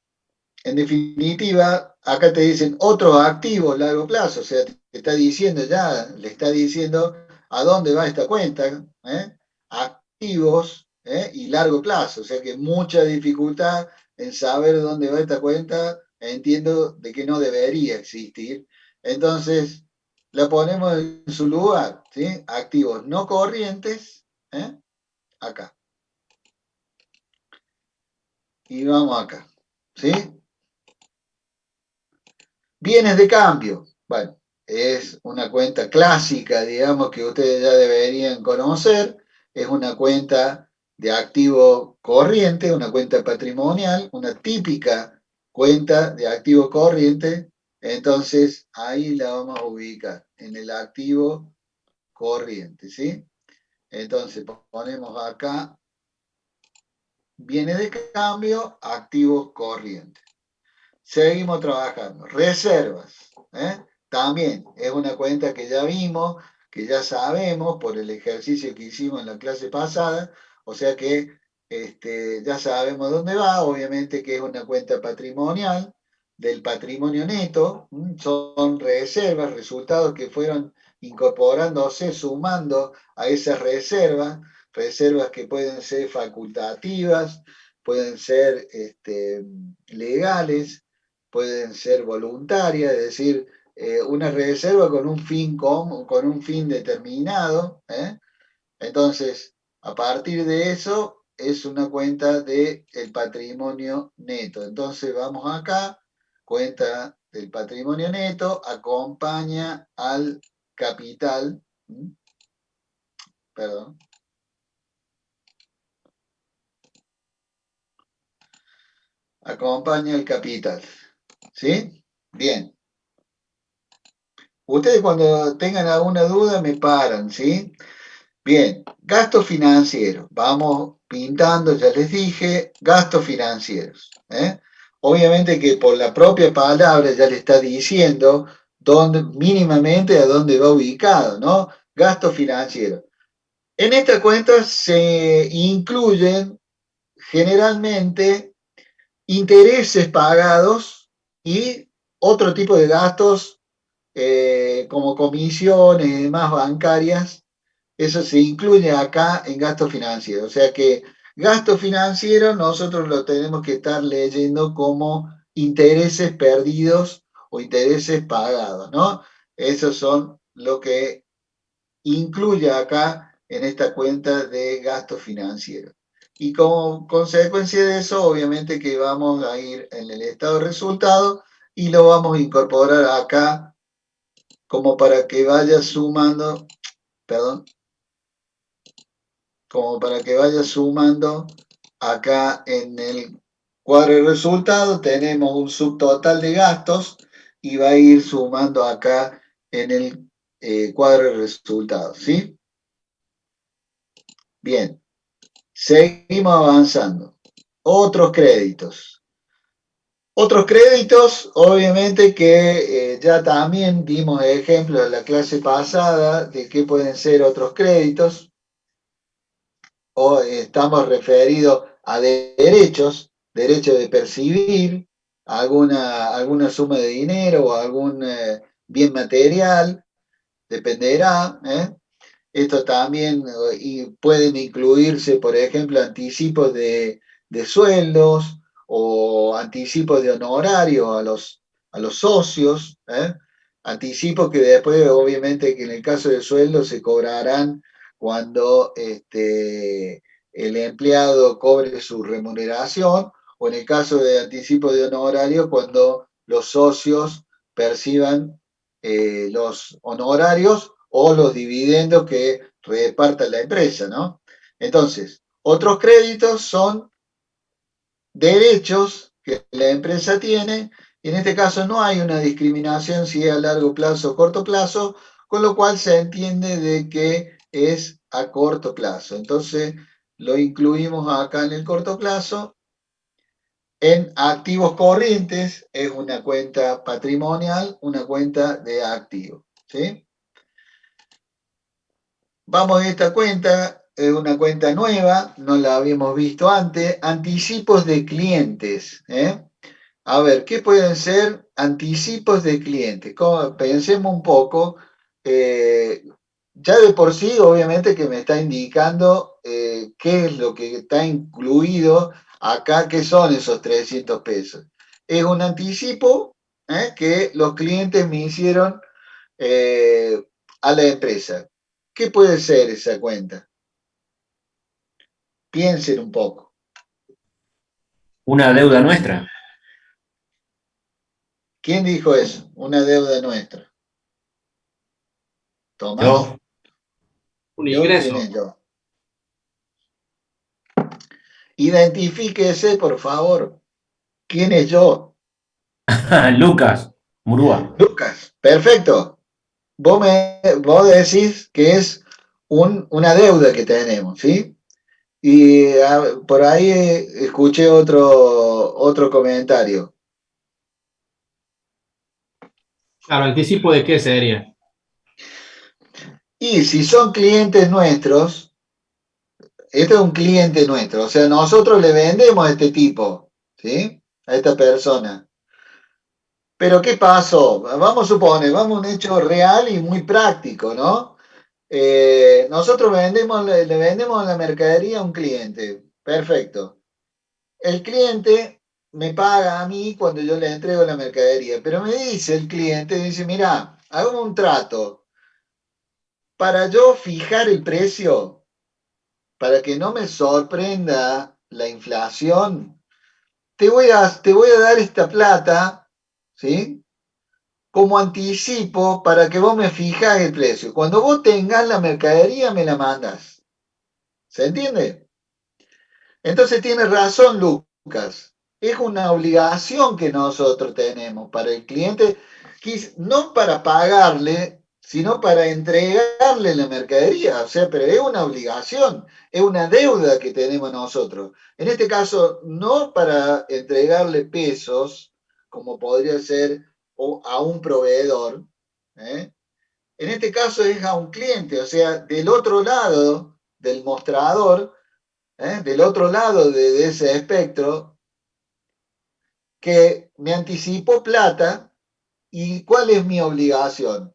acá te dicen otros activos a largo plazo, o sea, te está diciendo ya, le está diciendo a dónde va esta cuenta, ¿eh? Activos, ¿eh? Y largo plazo, o sea que mucha dificultad en saber dónde va esta cuenta, entiendo de que no debería existir. Entonces, la ponemos en su lugar, ¿sí? Activos no corrientes, ¿eh? Acá. Y vamos acá, ¿sí? Bienes de cambio. Bueno, es una cuenta clásica, digamos, que ustedes ya deberían conocer. Es una cuenta de activo corriente, una cuenta patrimonial, una típica cuenta de activo corriente. Entonces, ahí la vamos a ubicar, en el activo corriente, ¿sí? Entonces, ponemos acá, bienes de cambio, activos corrientes. Seguimos trabajando. Reservas. ¿Eh? También es una cuenta que ya vimos, que ya sabemos por el ejercicio que hicimos en la clase pasada, o sea que ya sabemos dónde va, obviamente que es una cuenta patrimonial del patrimonio neto, son reservas, resultados que fueron incorporándose, sumando a esas reservas que pueden ser facultativas, pueden ser legales, pueden ser voluntarias, es decir, una reserva con un fin, con un fin determinado. Entonces, a partir de eso, es una cuenta del patrimonio neto. Entonces, vamos acá, cuenta del patrimonio neto, acompaña al capital, perdón, acompaña al capital. ¿Sí? Bien. Ustedes cuando tengan alguna duda me paran, ¿sí? Bien, gastos financieros. Vamos pintando, ya les dije, gastos financieros. Obviamente que por la propia palabra ya le está diciendo mínimamente a dónde va ubicado, ¿no? Gastos financieros. En esta cuenta se incluyen generalmente intereses pagados y otro tipo de gastos como comisiones y demás bancarias, eso se incluye acá en gasto financiero. O sea que gasto financiero nosotros lo tenemos que estar leyendo como intereses perdidos o intereses pagados, ¿no? Esos son lo que incluye acá en esta cuenta de gasto financiero. Y como consecuencia de eso, obviamente que vamos a ir en el estado de resultado y lo vamos a incorporar acá como para que vaya sumando, perdón, como para que vaya sumando acá en el cuadro de resultados, tenemos un subtotal de gastos y va a ir sumando acá en el cuadro de resultados, ¿sí? Bien, seguimos avanzando. Otros créditos. Otros créditos, obviamente que ya también dimos ejemplos en la clase pasada de qué pueden ser otros créditos, o estamos referidos a derechos, derecho de percibir alguna suma de dinero o algún bien material, dependerá. Esto también pueden incluirse, por ejemplo, anticipos de sueldos o anticipos de honorario a los socios, anticipos que después, obviamente, que en el caso de sueldos se cobrarán cuando el empleado cobre su remuneración, o en el caso de anticipo de honorario, cuando los socios perciban los honorarios o los dividendos que reparta la empresa, ¿no? Entonces, otros créditos son derechos que la empresa tiene, y en este caso no hay una discriminación si es a largo plazo o corto plazo, con lo cual se entiende de que es a corto plazo. Entonces, lo incluimos acá en el corto plazo. En activos corrientes es una cuenta patrimonial, una cuenta de activos, ¿sí? Vamos a esta cuenta, es una cuenta nueva, no la habíamos visto antes, anticipos de clientes, ¿eh? A ver, ¿qué pueden ser anticipos de clientes? Pensemos un poco, eh, ya de por sí, obviamente que me está indicando qué es lo que está incluido acá, qué son esos 300 pesos. Es un anticipo que los clientes me hicieron eh, a la empresa. ¿Qué puede ser esa cuenta? Piensen un poco. Una deuda nuestra. ¿Quién dijo eso? Una deuda nuestra. ¿Tomás? Yo, un ¿Yo? ¿Quién ingreso. es yo? Identifíquese, por favor. ¿Quién es yo? Lucas, Murúa. Lucas. Perfecto. Vos decís que es una deuda que tenemos, ¿sí? Y por ahí escuché otro comentario. Claro, ¿anticipo de qué sería? Y si son clientes nuestros, este es un cliente nuestro, o sea, nosotros le vendemos a este tipo, ¿sí? A esta persona. Pero ¿qué pasó? Vamos a suponer, vamos a un hecho real y muy práctico, ¿no? Nosotros le vendemos la mercadería a un cliente. Perfecto. El cliente me paga a mí cuando yo le entrego la mercadería, pero me dice el cliente, dice, mira, hagamos un trato. Para yo fijar el precio, para que no me sorprenda la inflación, te voy a dar esta plata, ¿sí? Como anticipo para que vos me fijas el precio. Cuando vos tengas la mercadería, me la mandas. ¿Se entiende? Entonces tiene razón Lucas. Es una obligación que nosotros tenemos para el cliente, no para pagarle, sino para entregarle la mercadería. O sea, pero es una obligación, es una deuda que tenemos nosotros. En este caso, no para entregarle pesos, como podría ser a un proveedor, ¿eh? En este caso es a un cliente, o sea, del otro lado del mostrador, del otro lado de ese espectro, que me anticipó plata. ¿Y cuál es mi obligación?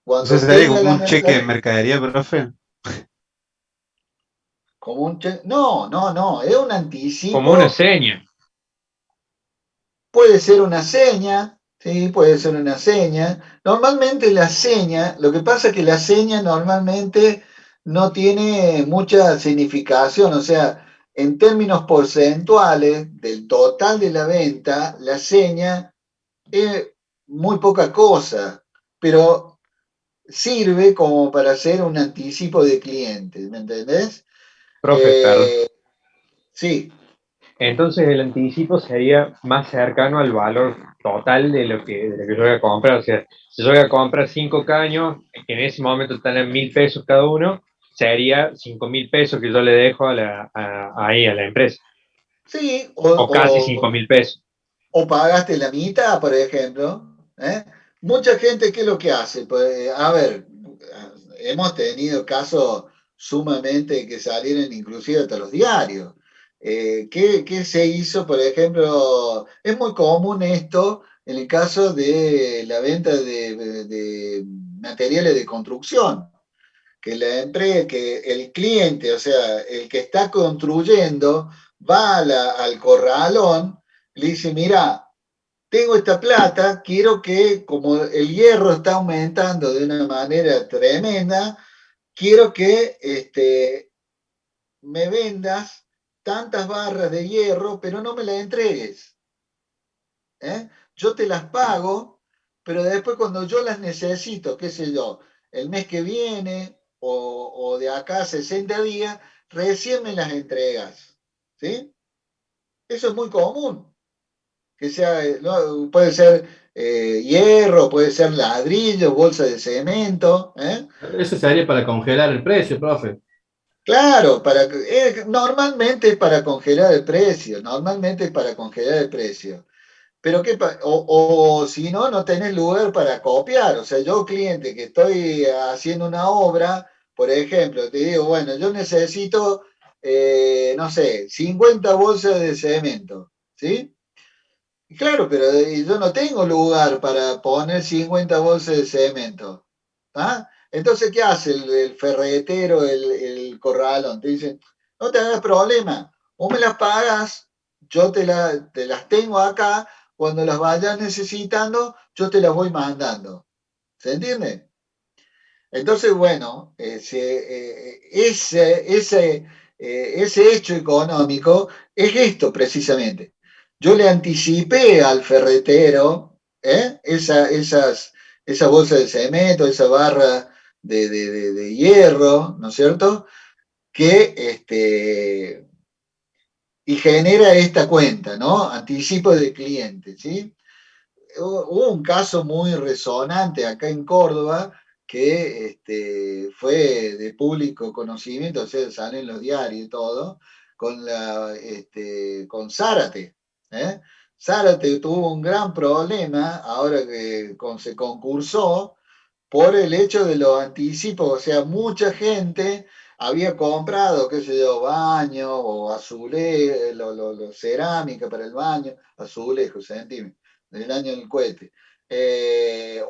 O sea, Cuando sería tenga como la un cheque de mercadería, mercadería, profe. como un no, no, no, es un Como una anticipo. seña. Puede ser una seña, sí, puede ser una seña. Normalmente la seña, lo que pasa es que la seña normalmente no tiene mucha significación, o sea, en términos porcentuales del total de la venta, la seña es muy poca cosa, pero sirve como para hacer un anticipo de clientes, ¿me entendés? Profe, perdón. Eh, sí, Entonces el anticipo sería más cercano al valor total de lo que yo voy a comprar. O sea, si yo voy a comprar 5 caños, que en ese momento están en 1.000 pesos cada uno, sería 5.000 pesos que yo le dejo ahí a la empresa. sí, O casi 5.000 pesos. o pagaste la mitad, por ejemplo. ¿Eh? Mucha gente, ¿qué es lo que hace? Pues, a ver, hemos tenido casos sumamente que salieron inclusive hasta los diarios. ¿Qué se hizo? Por ejemplo, es muy común esto en el caso de la venta de materiales de construcción, que la empresa, que el cliente, o sea, el que está construyendo, va al corralón, le dice, mira, tengo esta plata, quiero que, como el hierro está aumentando de una manera tremenda, quiero que me vendas tantas barras de hierro, pero no me las entregues. ¿Eh? Yo te las pago, pero después cuando yo las necesito, qué sé yo, el mes que viene o de acá a 60 días, recién me las entregas. ¿Sí? Eso es muy común. que sea, ¿no? Puede ser hierro, puede ser ladrillo, bolsa de cemento, ¿eh? Eso sería para congelar el precio, profe. Claro, normalmente es para congelar el precio, normalmente es para congelar el precio. Pero o si no, no tenés lugar para copiar. O sea, yo cliente que estoy haciendo una obra, por ejemplo, te digo, bueno, yo necesito, no sé, 50 bolsas de cemento, ¿sí? Y claro, pero yo no tengo lugar para poner 50 bolsas de cemento. ¿Ah? Entonces, ¿qué hace el ferretero, el corralón? Te dice, no te hagas problema, vos me las pagas, yo te las tengo acá, cuando las vayas necesitando, yo te las voy mandando. ¿Se entiende? Entonces, bueno, ese hecho económico es esto precisamente. Yo le anticipé al ferretero esa bolsa de cemento, esa barra de hierro, ¿no es cierto? Y genera esta cuenta, ¿no? Anticipo de cliente, ¿sí? Hubo un caso muy resonante acá en Córdoba que fue de público conocimiento, o sea, sale en los diarios y todo, con Zárate. ¿Eh? Zárate tuvo un gran problema ahora que se concursó por el hecho de los anticipos, o sea, mucha gente había comprado, qué sé yo, baño o azulejo, cerámica para el baño, azulejo, centímetros, del año del cohete,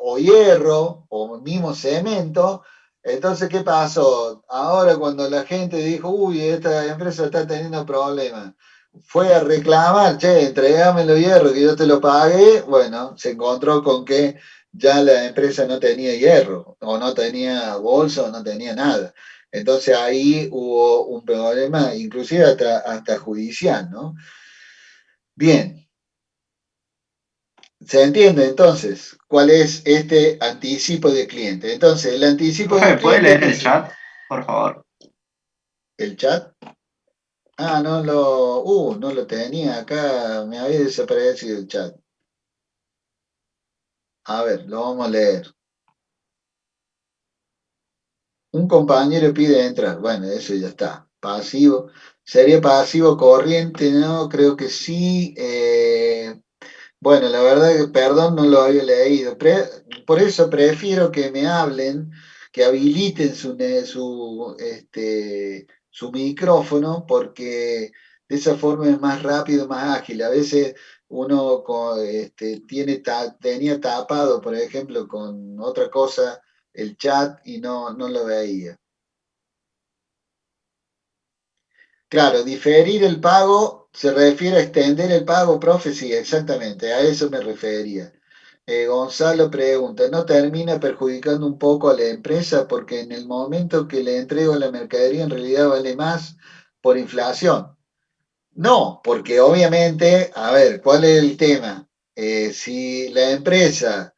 o hierro, o mismo cemento. Entonces, ¿qué pasó? Ahora cuando la gente dijo, uy, esta empresa está teniendo problemas, fue a reclamar, che, entregame los hierros que yo te lo pagué, bueno, se encontró con que ya la empresa no tenía hierro, o no tenía bolsa, o no tenía nada. Entonces ahí hubo un problema, inclusive hasta judicial, ¿no? Bien, ¿se entiende entonces cuál es este anticipo de cliente? Entonces, el anticipo de Profe, ¿puede cliente leer el chat, por favor? ¿El chat? Ah, no lo tenía acá, me había desaparecido el chat. A ver, lo vamos a leer. Un compañero pide entrar. Bueno, eso ya está. Pasivo. ¿Sería pasivo corriente? No, creo que sí. Bueno, la verdad que, perdón, no lo había leído. Por eso prefiero que me hablen, que habiliten su micrófono, porque de esa forma es más rápido, más ágil. A veces uno tenía tapado, por ejemplo, con otra cosa el chat y no lo veía. Claro, diferir el pago se refiere a extender el pago, profe, sí, exactamente, a eso me refería. Gonzalo pregunta, ¿no termina perjudicando un poco a la empresa porque en el momento que le entrego la mercadería en realidad vale más por inflación? No, porque obviamente, a ver, ¿cuál es el tema? Si la empresa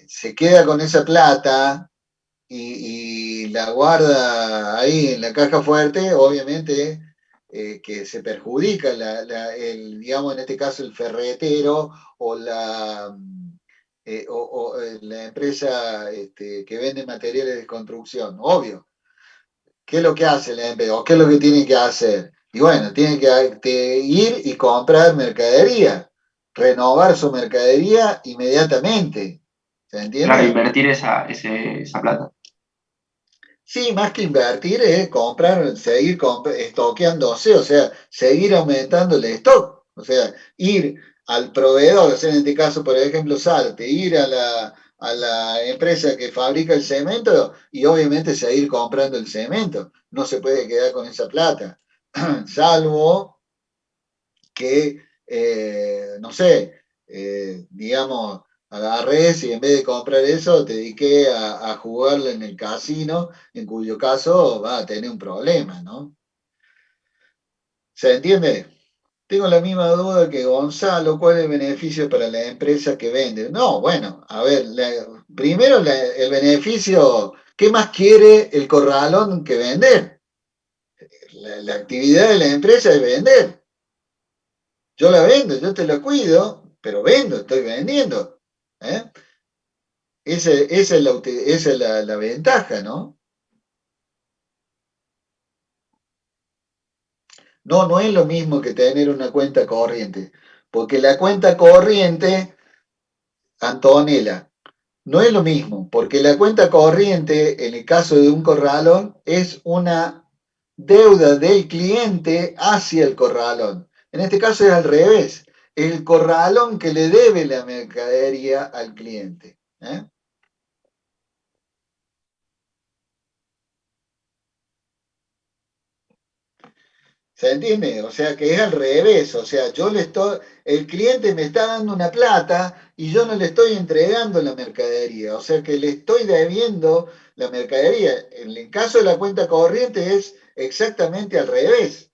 se queda con esa plata y la guarda ahí en la caja fuerte, obviamente que se perjudica digamos en este caso el ferretero o la empresa que vende materiales de construcción, obvio. ¿Qué es lo que hace la empresa? ¿O qué es lo que tiene que hacer? Y bueno, tiene que ir y comprar mercadería, renovar su mercadería inmediatamente. ¿Se Claro, entiende? invertir esa plata. Sí, más que invertir es comprar, seguir estoqueándose, o sea, seguir aumentando el stock. O sea, ir al proveedor, o sea, en este caso, por ejemplo, Salte, ir a la empresa que fabrica el cemento y obviamente seguir comprando el cemento. No se puede quedar con esa plata, salvo que, no sé, digamos, agarrés y en vez de comprar eso te dediqué a jugarlo en el casino, en cuyo caso va a tener un problema, ¿no? ¿Se entiende? Tengo la misma duda que Gonzalo, ¿cuál es el beneficio para la empresa que vende? No, bueno, a ver, primero el beneficio, ¿qué más quiere el corralón que vender? La actividad de la empresa es vender. Yo la vendo, yo te la cuido, pero vendo, estoy vendiendo. ¿Eh? Esa es la ventaja, ¿no? No, no es lo mismo que tener una cuenta corriente, porque la cuenta corriente, Antonella, no es lo mismo, porque la cuenta corriente, en el caso de un corralón, es una deuda del cliente hacia el corralón. En este caso es al revés, el corralón que le debe la mercadería al cliente. ¿Eh? ¿Se entiende? O sea que es al revés, o sea, el cliente me está dando una plata y yo no le estoy entregando la mercadería, o sea que le estoy debiendo la mercadería. En el caso de la cuenta corriente es exactamente al revés.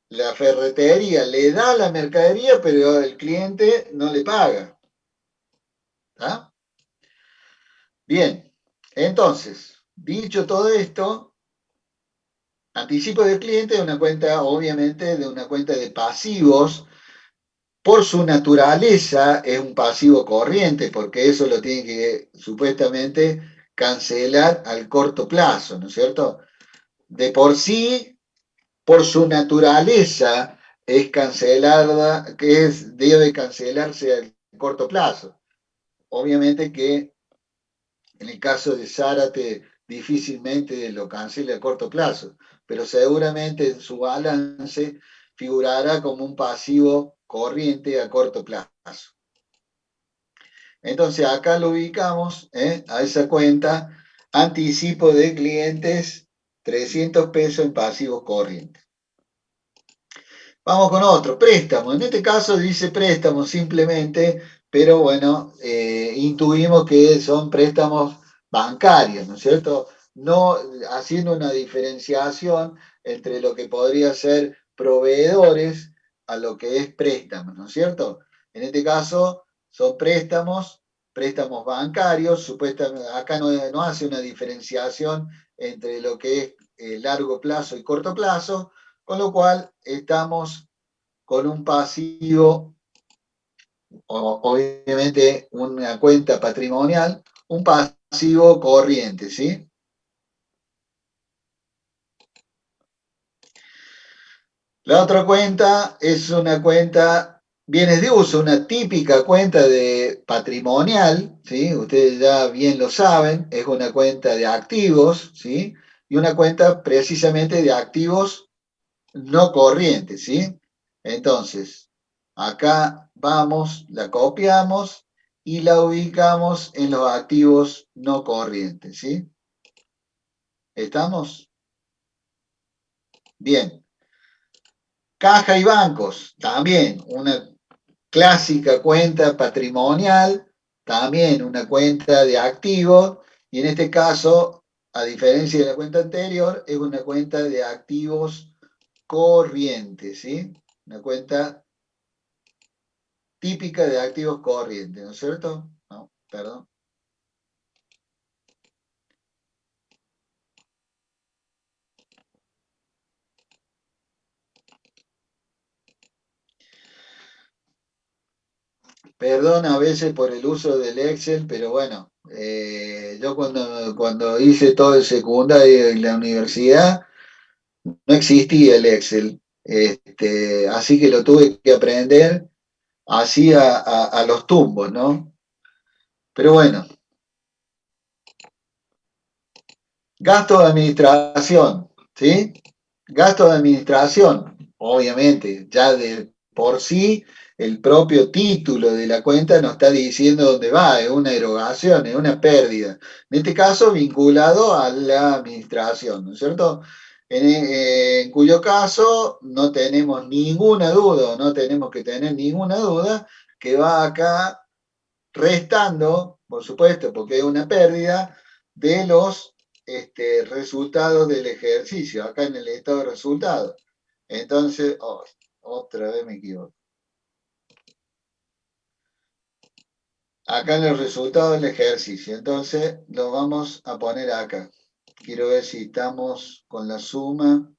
La ferretería le da la mercadería, pero el cliente no le paga. ¿Tá? Bien, entonces, dicho todo esto, anticipo del cliente es una cuenta, obviamente, de una cuenta de pasivos. Por su naturaleza es un pasivo corriente, porque eso lo tiene que supuestamente cancelar al corto plazo, ¿no es cierto? De por sí, por su naturaleza, es cancelada, debe cancelarse al corto plazo. Obviamente que en el caso de Zárate difícilmente lo cancele a corto plazo, pero seguramente en su balance figurará como un pasivo corriente a corto plazo. Entonces acá lo ubicamos a esa cuenta, anticipo de clientes, 300 pesos en pasivos corrientes. Vamos con otro, préstamo. En este caso dice préstamo simplemente, pero bueno, intuimos que son préstamos bancarios, ¿no es cierto? No haciendo una diferenciación entre lo que podría ser proveedores a lo que es préstamos, ¿no es cierto? En este caso son préstamos bancarios, supuestamente acá no hace una diferenciación entre lo que es largo plazo y corto plazo, con lo cual estamos con un pasivo, obviamente una cuenta patrimonial, un pasivo corriente, ¿sí? La otra cuenta es una cuenta bienes de uso, una típica cuenta de patrimonial, ¿sí? Ustedes ya bien lo saben, es una cuenta de activos, ¿sí? Y una cuenta precisamente de activos no corrientes, ¿sí? Entonces, acá vamos, la copiamos y la ubicamos en los activos no corrientes, ¿sí? ¿Estamos? Bien. Caja y bancos, también una clásica cuenta patrimonial, también una cuenta de activos, y en este caso, a diferencia de la cuenta anterior, es una cuenta de activos corrientes, ¿sí? Una cuenta típica de activos corrientes, ¿no es cierto? No, perdón. Perdón a veces por el uso del Excel, pero bueno, yo cuando hice todo el secundario en la universidad, no existía el Excel, así que lo tuve que aprender así a los tumbos, ¿no? Pero bueno, gasto de administración, ¿sí? Gasto de administración, obviamente, ya de por sí el propio título de la cuenta nos está diciendo dónde va, es una erogación, es una pérdida. En este caso, vinculado a la administración, ¿no es cierto? En cuyo caso no tenemos ninguna duda, o no tenemos que tener ninguna duda, que va acá restando, por supuesto, porque es una pérdida, de los resultados del ejercicio, acá en el estado de resultados. Entonces, otra vez me equivoco. Acá en los resultados del ejercicio, entonces lo vamos a poner acá. Quiero ver si estamos con la suma,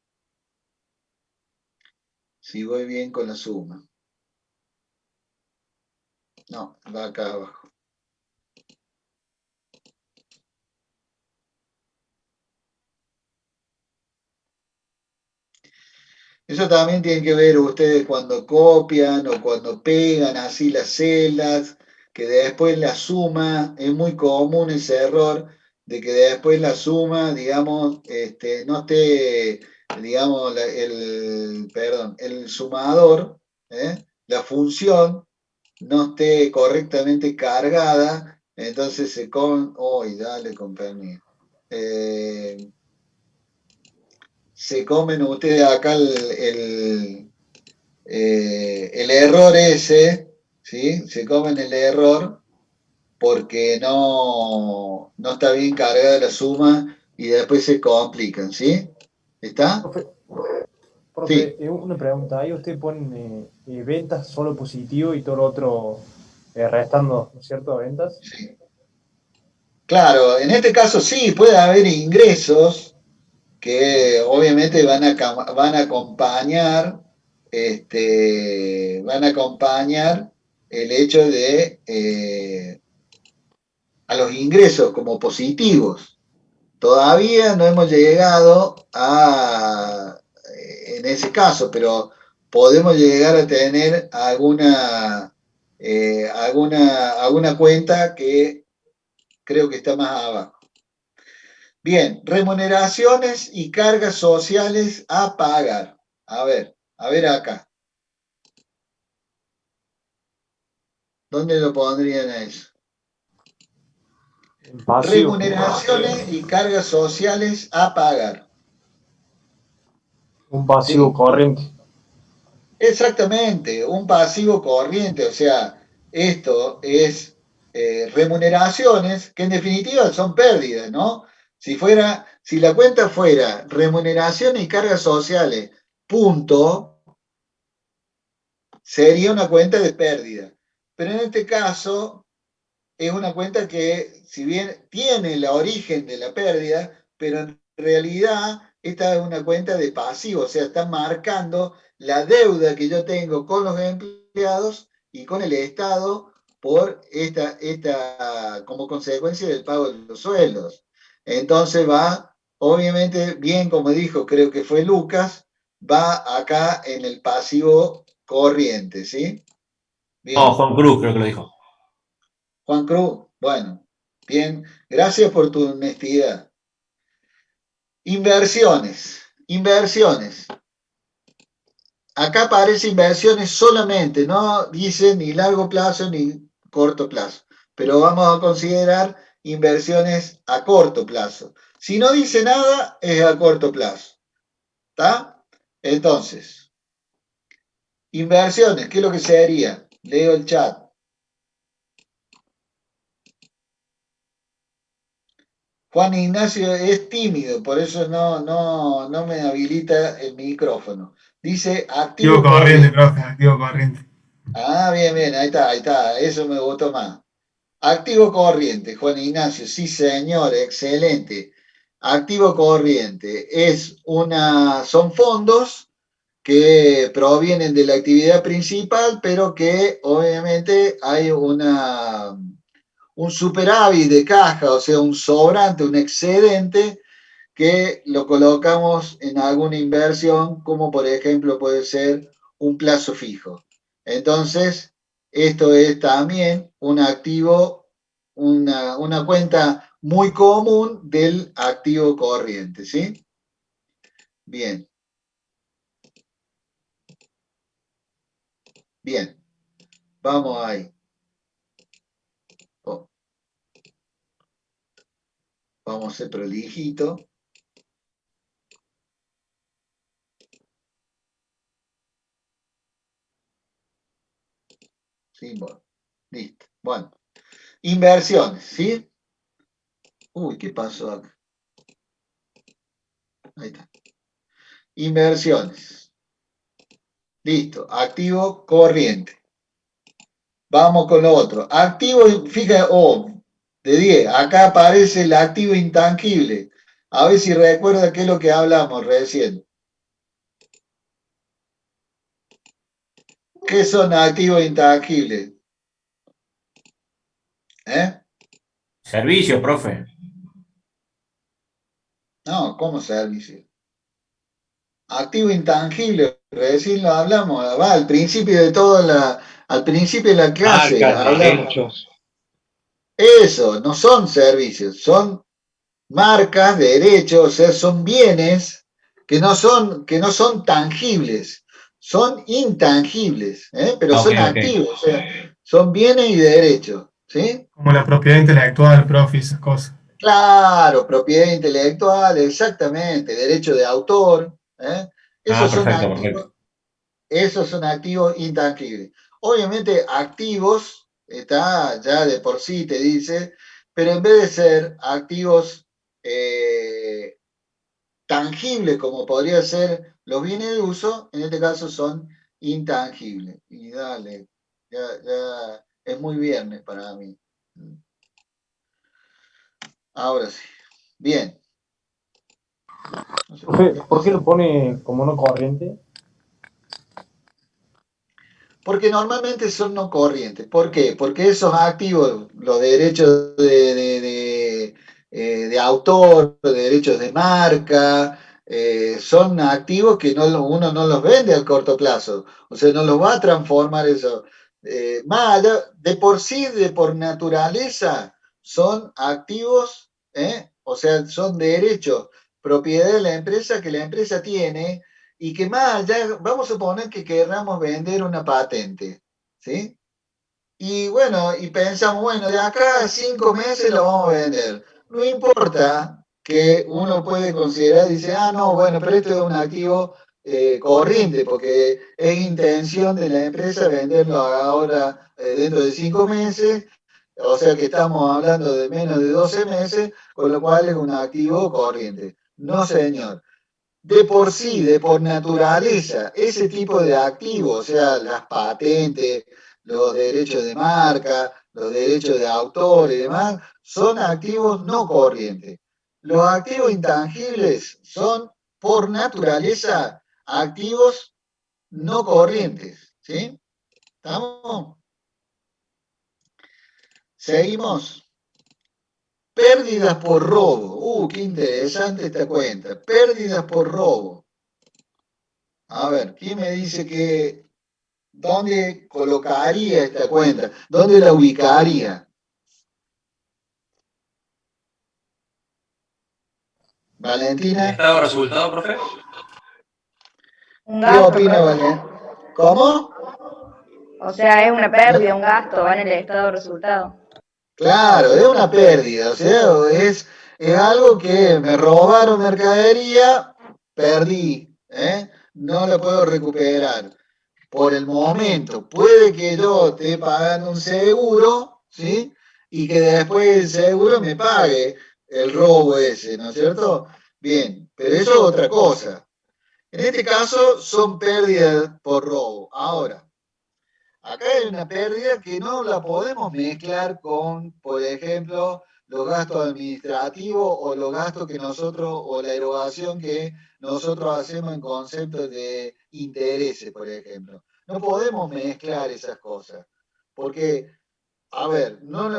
si voy bien con la suma. No, va acá abajo. Eso también tiene que ver ustedes cuando copian o cuando pegan así las celdas, que después la suma, es muy común ese error de que después la suma, digamos, no esté, digamos, el sumador, la función, no esté correctamente cargada, entonces se con, dale con permiso. Se comen ustedes acá el error ese, ¿sí? Se comen el error porque no está bien cargada la suma y después se complican, ¿sí? ¿Está? Sí, Profe, una pregunta. Ahí usted pone ventas solo positivo y todo lo otro restando, ¿no es cierto? Ventas. sí. Claro, en este caso sí, puede haber ingresos que obviamente van a acompañar, van a acompañar el hecho de a los ingresos como positivos. Todavía no hemos llegado en ese caso, pero podemos llegar a tener alguna cuenta que creo que está más abajo. Bien, remuneraciones y cargas sociales a pagar. A ver acá. ¿Dónde lo pondrían a eso? Pasivo. Remuneraciones y cargas sociales a pagar. Un pasivo Sí, corriente. exactamente, un pasivo corriente, o sea, esto es remuneraciones que en definitiva son pérdidas, ¿no? Si la cuenta fuera remuneraciones y cargas sociales, punto, sería una cuenta de pérdida. Pero en este caso es una cuenta que, si bien tiene el origen de la pérdida, pero en realidad esta es una cuenta de pasivo, o sea, está marcando la deuda que yo tengo con los empleados y con el Estado por como consecuencia del pago de los sueldos. Entonces va, obviamente, bien como dijo, creo que fue Lucas, va acá en el pasivo corriente, ¿sí? No, Bien. Juan Cruz creo que lo dijo. Juan Cruz, bueno, bien, gracias por tu honestidad. Inversiones. Acá aparece inversiones solamente, no dice ni largo plazo ni corto plazo, pero vamos a considerar inversiones a corto plazo. Si no dice nada, es a corto plazo. ¿Está? Entonces, inversiones, ¿qué es lo que sería? Leo el chat. Juan Ignacio es tímido, por eso no me habilita el micrófono. Dice activo corriente. Profe, activo corriente. Ah, bien, ahí está, eso me gustó más. Activo corriente, Juan Ignacio, sí señor, excelente. Activo corriente son fondos que provienen de la actividad principal, pero que obviamente hay un superávit de caja, o sea, un sobrante, un excedente que lo colocamos en alguna inversión, como por ejemplo puede ser un plazo fijo. Entonces, esto es también un activo, una cuenta muy común del activo corriente, ¿sí? Bien, bien, vamos ahí. Oh, vamos a ser prolijito. Sí, bueno, listo. Bueno, inversiones, ¿sí? Uy, ¿qué pasó acá? Ahí está. Inversiones. Listo, activo corriente. Vamos con lo otro. Activo, fíjate, de 10. Acá aparece el activo intangible. A ver si recuerda qué es lo que hablamos recién. ¿Qué son activos intangibles? ¿Eh? Servicios, profe. No, ¿cómo servicio? Activo intangible, recién lo hablamos, va al principio de al principio de la clase Marcas, hablamos. derechos. Eso, no son servicios, son marcas, derechos, o sea, son bienes que no son tangibles, son intangibles, pero Ok, son ok. activos, o sea, son bienes y derechos, ¿sí? Como la propiedad intelectual, profe, esas cosas. Claro, propiedad intelectual, exactamente, derecho de autor, ¿eh? Ah, Esos son perfecto, activos, perfecto. esos son activos intangibles. Obviamente, activos, está ya de por sí, te dice, pero en vez de ser activos eh, tangibles, como podría ser los bienes de uso, en este caso son intangibles. Y dale, ya es muy viernes para mí. Ahora sí. Bien. No sé Profe, qué ¿por qué pasa. lo pone como no corriente? Porque normalmente son no corrientes. ¿Por qué? Porque esos activos, los derechos de autor, los derechos de marca, son activos que uno no los vende al corto plazo. O sea, no los va a transformar eso. Más allá, de por sí, de por naturaleza, son activos, o sea, son derechos, propiedad de la empresa que la empresa tiene y que más allá, vamos a suponer que querramos vender una patente, ¿sí? Y bueno, y pensamos, bueno, de acá a 5 meses lo vamos a vender. No importa que uno puede considerar, dice, ah, no, bueno, pero esto es un activo corriente, porque es intención de la empresa venderlo ahora dentro de 5 meses, o sea que estamos hablando de menos de 12 meses, con lo cual es un activo corriente. No, señor, de por sí, de por naturaleza, ese tipo de activos, o sea, las patentes, los derechos de marca, los derechos de autor y demás, son activos no corrientes. Los activos intangibles son, por naturaleza, activos no corrientes. ¿Sí? ¿Estamos? Seguimos. Pérdidas por robo. Qué interesante esta cuenta. Pérdidas por robo. A ver, ¿quién me dice que dónde colocaría esta cuenta? ¿Dónde la ubicaría? Valentina, ¿Estado de resultado, profe? Un ¿qué gasto, opina profe. Valentina? ¿Cómo? O sea, es una pérdida, un gasto, va en el estado de resultado. Claro, es una pérdida, o sea, es algo que me robaron mercadería, perdí, no la puedo recuperar. Por el momento, puede que yo esté pagando un seguro, ¿sí? Y que después el seguro me pague el robo ese, ¿no es cierto? Bien, pero eso es otra cosa. En este caso son pérdidas por robo. Ahora, acá hay una pérdida que no la podemos mezclar con, por ejemplo, los gastos administrativos o los gastos que nosotros, o la erogación que nosotros hacemos en conceptos de intereses, por ejemplo. No podemos mezclar esas cosas, porque, a ver, no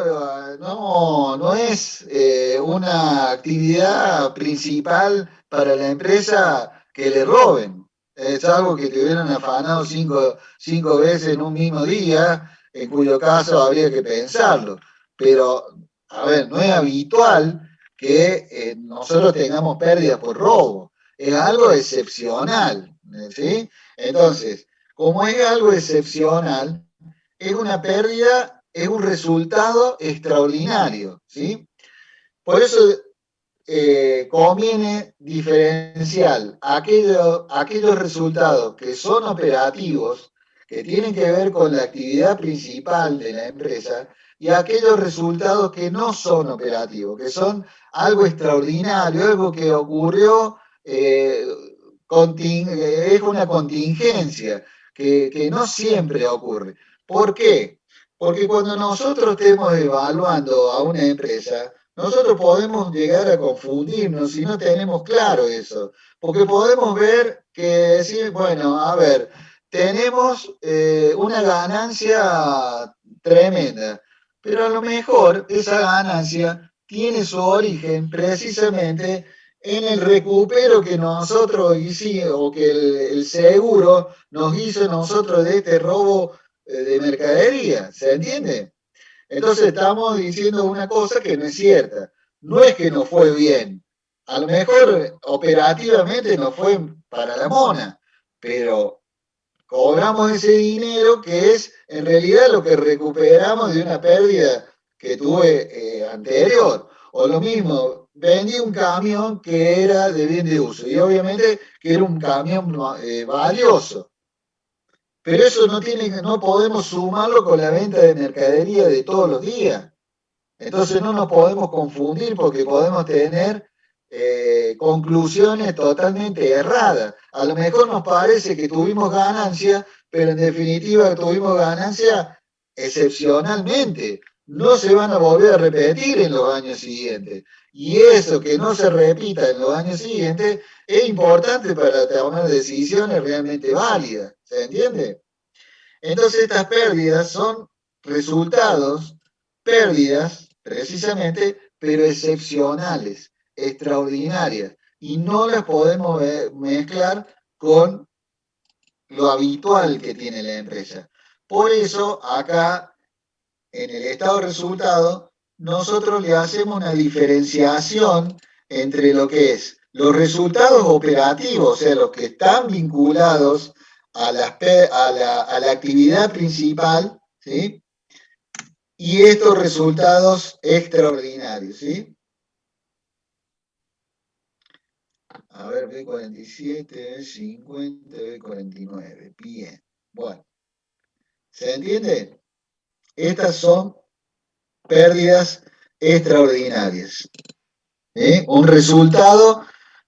es una actividad principal para la empresa que le roben. Es algo que te hubieran afanado cinco veces en un mismo día, en cuyo caso habría que pensarlo. Pero, a ver, no es habitual que nosotros tengamos pérdidas por robo. Es algo excepcional, ¿sí? Entonces, como es algo excepcional, es una pérdida, es un resultado extraordinario, ¿sí? Por eso conviene diferenciar aquellos resultados que son operativos, que tienen que ver con la actividad principal de la empresa, y aquellos resultados que no son operativos, que son algo extraordinario, algo que ocurrió, es una contingencia que no siempre ocurre. ¿Por qué? Porque cuando nosotros estemos evaluando a una empresa, nosotros podemos llegar a confundirnos si no tenemos claro eso, porque podemos ver que decir, bueno, a ver, tenemos una ganancia tremenda, pero a lo mejor esa ganancia tiene su origen precisamente en el recupero que nosotros hicimos, o que el seguro nos hizo nosotros de este robo de mercadería, ¿se entiende? Entonces estamos diciendo una cosa que no es cierta. No es que nos fue bien. A lo mejor operativamente nos fue para la mona, pero cobramos ese dinero que es en realidad lo que recuperamos de una pérdida que tuve anterior. O lo mismo, vendí un camión que era de bien de uso y obviamente que era un camión valioso. Pero eso no podemos sumarlo con la venta de mercadería de todos los días. Entonces no nos podemos confundir porque podemos tener conclusiones totalmente erradas. A lo mejor nos parece que tuvimos ganancia, pero en definitiva tuvimos ganancia excepcionalmente. No se van a volver a repetir en los años siguientes. Y eso que no se repita en los años siguientes es importante para tomar decisiones realmente válidas. ¿Se entiende? Entonces estas pérdidas son resultados, pérdidas precisamente, pero excepcionales, extraordinarias, y no las podemos mezclar con lo habitual que tiene la empresa. Por eso acá en el estado de resultado nosotros le hacemos una diferenciación entre lo que es los resultados operativos, o sea, los que están vinculados a la actividad principal, ¿sí? Y estos resultados extraordinarios, ¿sí? A ver, B47, B50, B49. Bien. Bueno. ¿Se entiende? Estas son pérdidas extraordinarias. Un resultado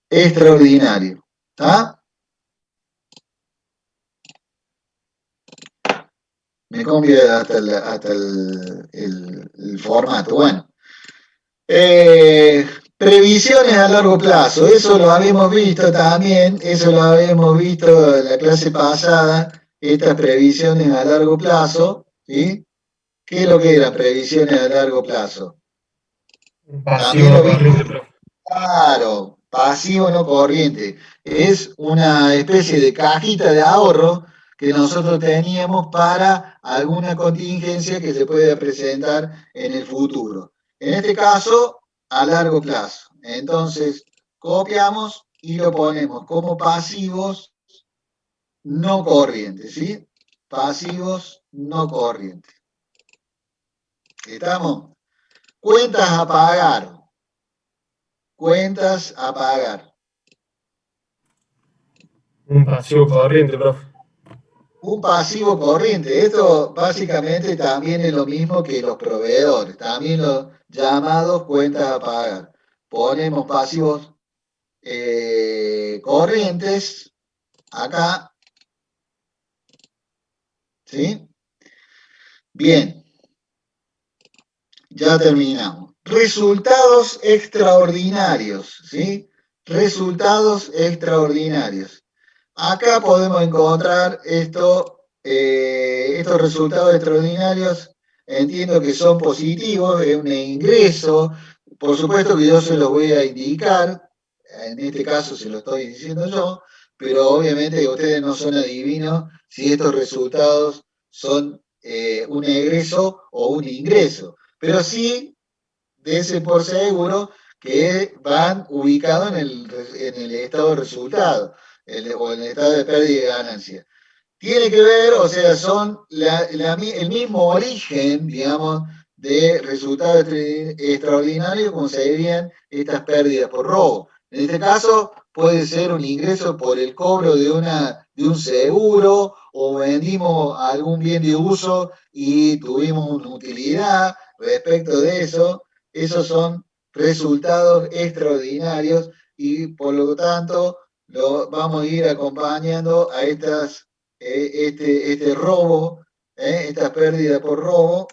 extraordinario. ¿Está? Me cambia hasta el formato. Bueno. Previsiones a largo plazo, eso lo habíamos visto también, eso lo habíamos visto en la clase pasada, estas previsiones a largo plazo, ¿sí? ¿Qué es lo que eran previsiones a largo plazo? También Pasivo lo no vimos. corriente, profe. Claro, pasivo no corriente. Es una especie de cajita de ahorro que nosotros teníamos para alguna contingencia que se pueda presentar en el futuro. En este caso, a largo plazo. Entonces, copiamos y lo ponemos como pasivos no corrientes, ¿sí? Pasivos no corrientes. ¿Estamos? Cuentas a pagar. Cuentas a pagar. Un pasivo corriente, profe. Un pasivo corriente. Esto básicamente también es lo mismo que los proveedores, también los llamados cuentas a pagar. Ponemos pasivos corrientes acá. ¿Sí? Bien, ya terminamos. Resultados extraordinarios, ¿sí? Resultados extraordinarios. Acá podemos encontrar estos resultados extraordinarios. Entiendo que son positivos, es un ingreso. Por supuesto que yo se los voy a indicar, en este caso se lo estoy diciendo yo, pero obviamente ustedes no son adivinos si estos resultados son un egreso o un ingreso. Pero sí, dése por seguro que van ubicados en el estado de resultado o en el estado de pérdida y ganancia. Tiene que ver, o sea, son el mismo origen, digamos, de resultados extraordinarios como serían estas pérdidas por robo. En este caso puede ser un ingreso por el cobro de un seguro o vendimos algún bien de uso y tuvimos una utilidad respecto de eso. Esos son resultados extraordinarios y por lo tanto lo vamos a ir acompañando a este robo, esta pérdida por robo,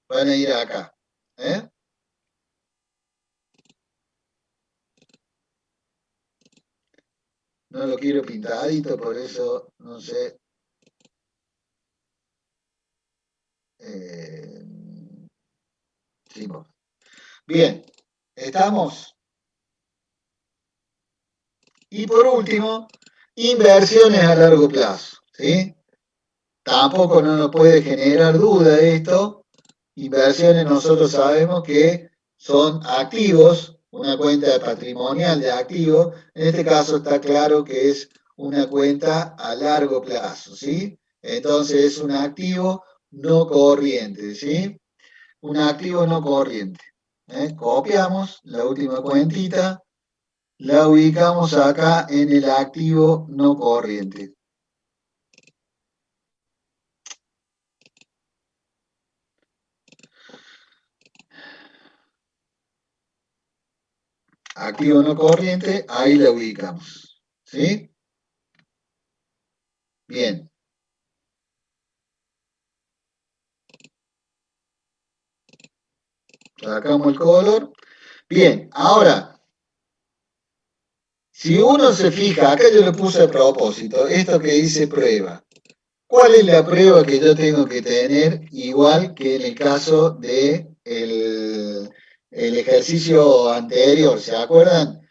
van a ir acá. No lo quiero pintadito, por eso no sé. Simón. Bien, ¿estamos? Y por último, inversiones a largo plazo, ¿sí? Tampoco no nos puede generar duda esto. Inversiones nosotros sabemos que son activos, una cuenta patrimonial de activos. En este caso está claro que es una cuenta a largo plazo, ¿sí? Entonces es un activo no corriente, ¿sí? Un activo no corriente. Copiamos la última cuentita, la ubicamos acá en el activo no corriente. Activo no corriente, ahí la ubicamos. ¿Sí? Bien. Sacamos el color. Bien, ahora, si uno se fija, acá yo le puse a propósito, esto que dice prueba. ¿Cuál es la prueba que yo tengo que tener igual que en el caso de el ejercicio anterior? ¿Se acuerdan?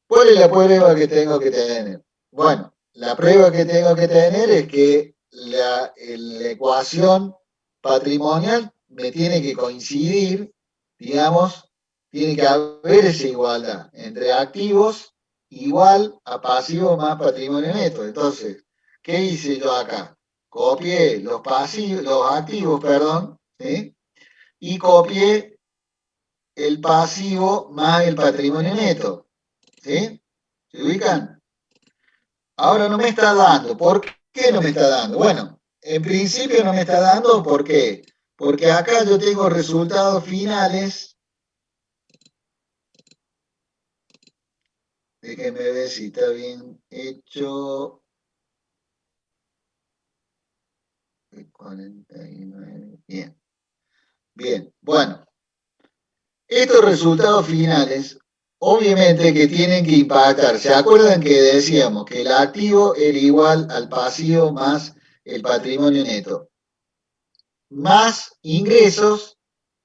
¿Cuál es la prueba que tengo que tener? Bueno, la prueba que tengo que tener es que la ecuación patrimonial me tiene que coincidir, digamos, tiene que haber esa igualdad entre activos igual a pasivos más patrimonio neto. Entonces, ¿qué hice yo acá? Copié los activos, perdón, ¿sí? Y copié el pasivo más el patrimonio neto, ¿sí? ¿Se ubican? Ahora no me está dando. ¿Por qué no me está dando? Bueno, en principio no me está dando, ¿por qué? Porque acá yo tengo resultados finales. Déjenme ver si está bien hecho. 49. Bien. Bien. Bueno, estos resultados finales, obviamente que tienen que impactar. ¿Se acuerdan que decíamos que el activo era igual al pasivo más el patrimonio neto? Más ingresos,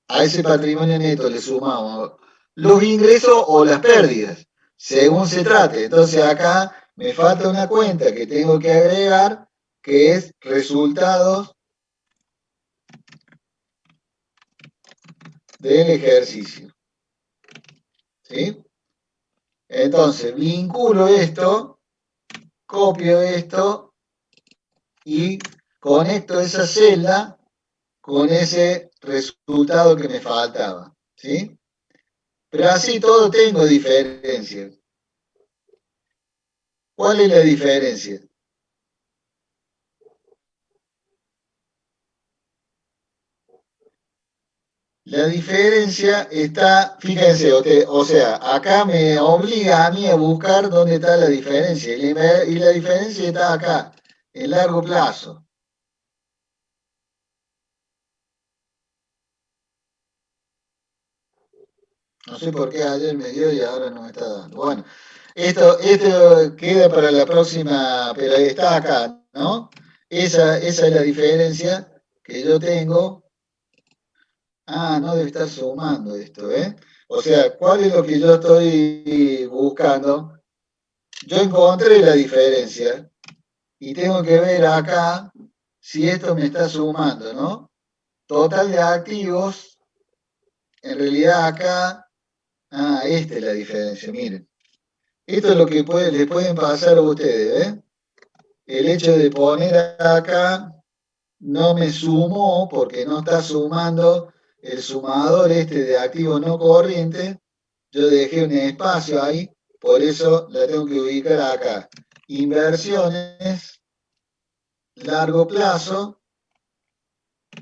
a ese patrimonio neto le sumamos los ingresos o las pérdidas, según se trate. Entonces acá me falta una cuenta que tengo que agregar, que es resultados del ejercicio. ¿Sí? Entonces vinculo esto, copio esto y conecto esa celda con ese resultado que me faltaba. ¿Sí? Pero así todo tengo diferencias. ¿Cuál es la diferencia? La diferencia está, fíjense, o sea, acá me obliga a mí a buscar dónde está la diferencia. Y la diferencia está acá, en largo plazo. No sé por qué ayer me dio y ahora no me está dando. Bueno, esto queda para la próxima, pero está acá, ¿no? Esa es la diferencia que yo tengo. Ah, no debe estar sumando esto, ¿eh? O sea, ¿cuál es lo que yo estoy buscando? Yo encontré la diferencia y tengo que ver acá si esto me está sumando, ¿no? Total de activos, en realidad acá, esta es la diferencia, miren. Esto es lo que les pueden pasar a ustedes, ¿eh? El hecho de poner acá no me sumó porque no está sumando el sumador este de activos no corrientes. Yo dejé un espacio ahí, por eso la tengo que ubicar acá. Inversiones, largo plazo,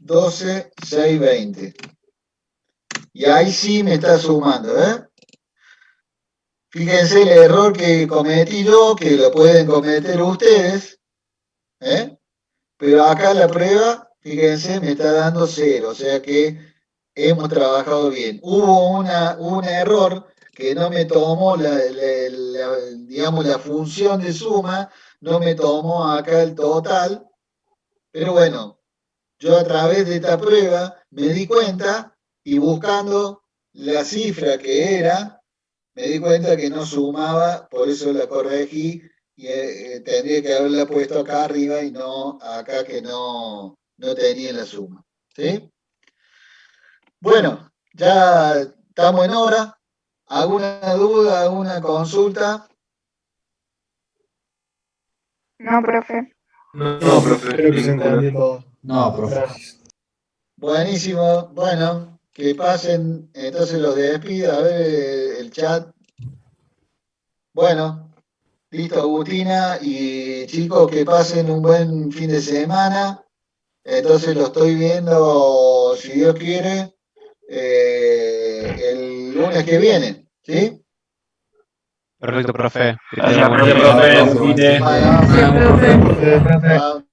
12, 6, 20. Y ahí sí me está sumando, ¿eh? Fíjense el error que cometí yo, que lo pueden cometer ustedes, ¿eh? Pero acá la prueba, fíjense, me está dando 0, o sea que hemos trabajado bien. Hubo un error que no me tomó digamos, la función de suma, no me tomó acá el total, pero bueno, yo a través de esta prueba me di cuenta y buscando la cifra que era, me di cuenta que no sumaba, por eso la corregí y tendría que haberla puesto acá arriba y no acá que no tenía la suma. ¿Sí? Bueno, ya estamos en hora. ¿Alguna duda, alguna consulta? No, profe. No, profe, creo que se entendió todo. No, profe. Gracias. Buenísimo. Bueno, que pasen, entonces los despido, a ver el chat. Bueno, listo, Agustina y chicos, que pasen un buen fin de semana. Entonces lo estoy viendo, si Dios quiere, el lunes que viene, ¿sí? Perfecto, profe. Que Gracias, tenga buen profe, día. Agustine. Bueno, Gracias, profe. chao.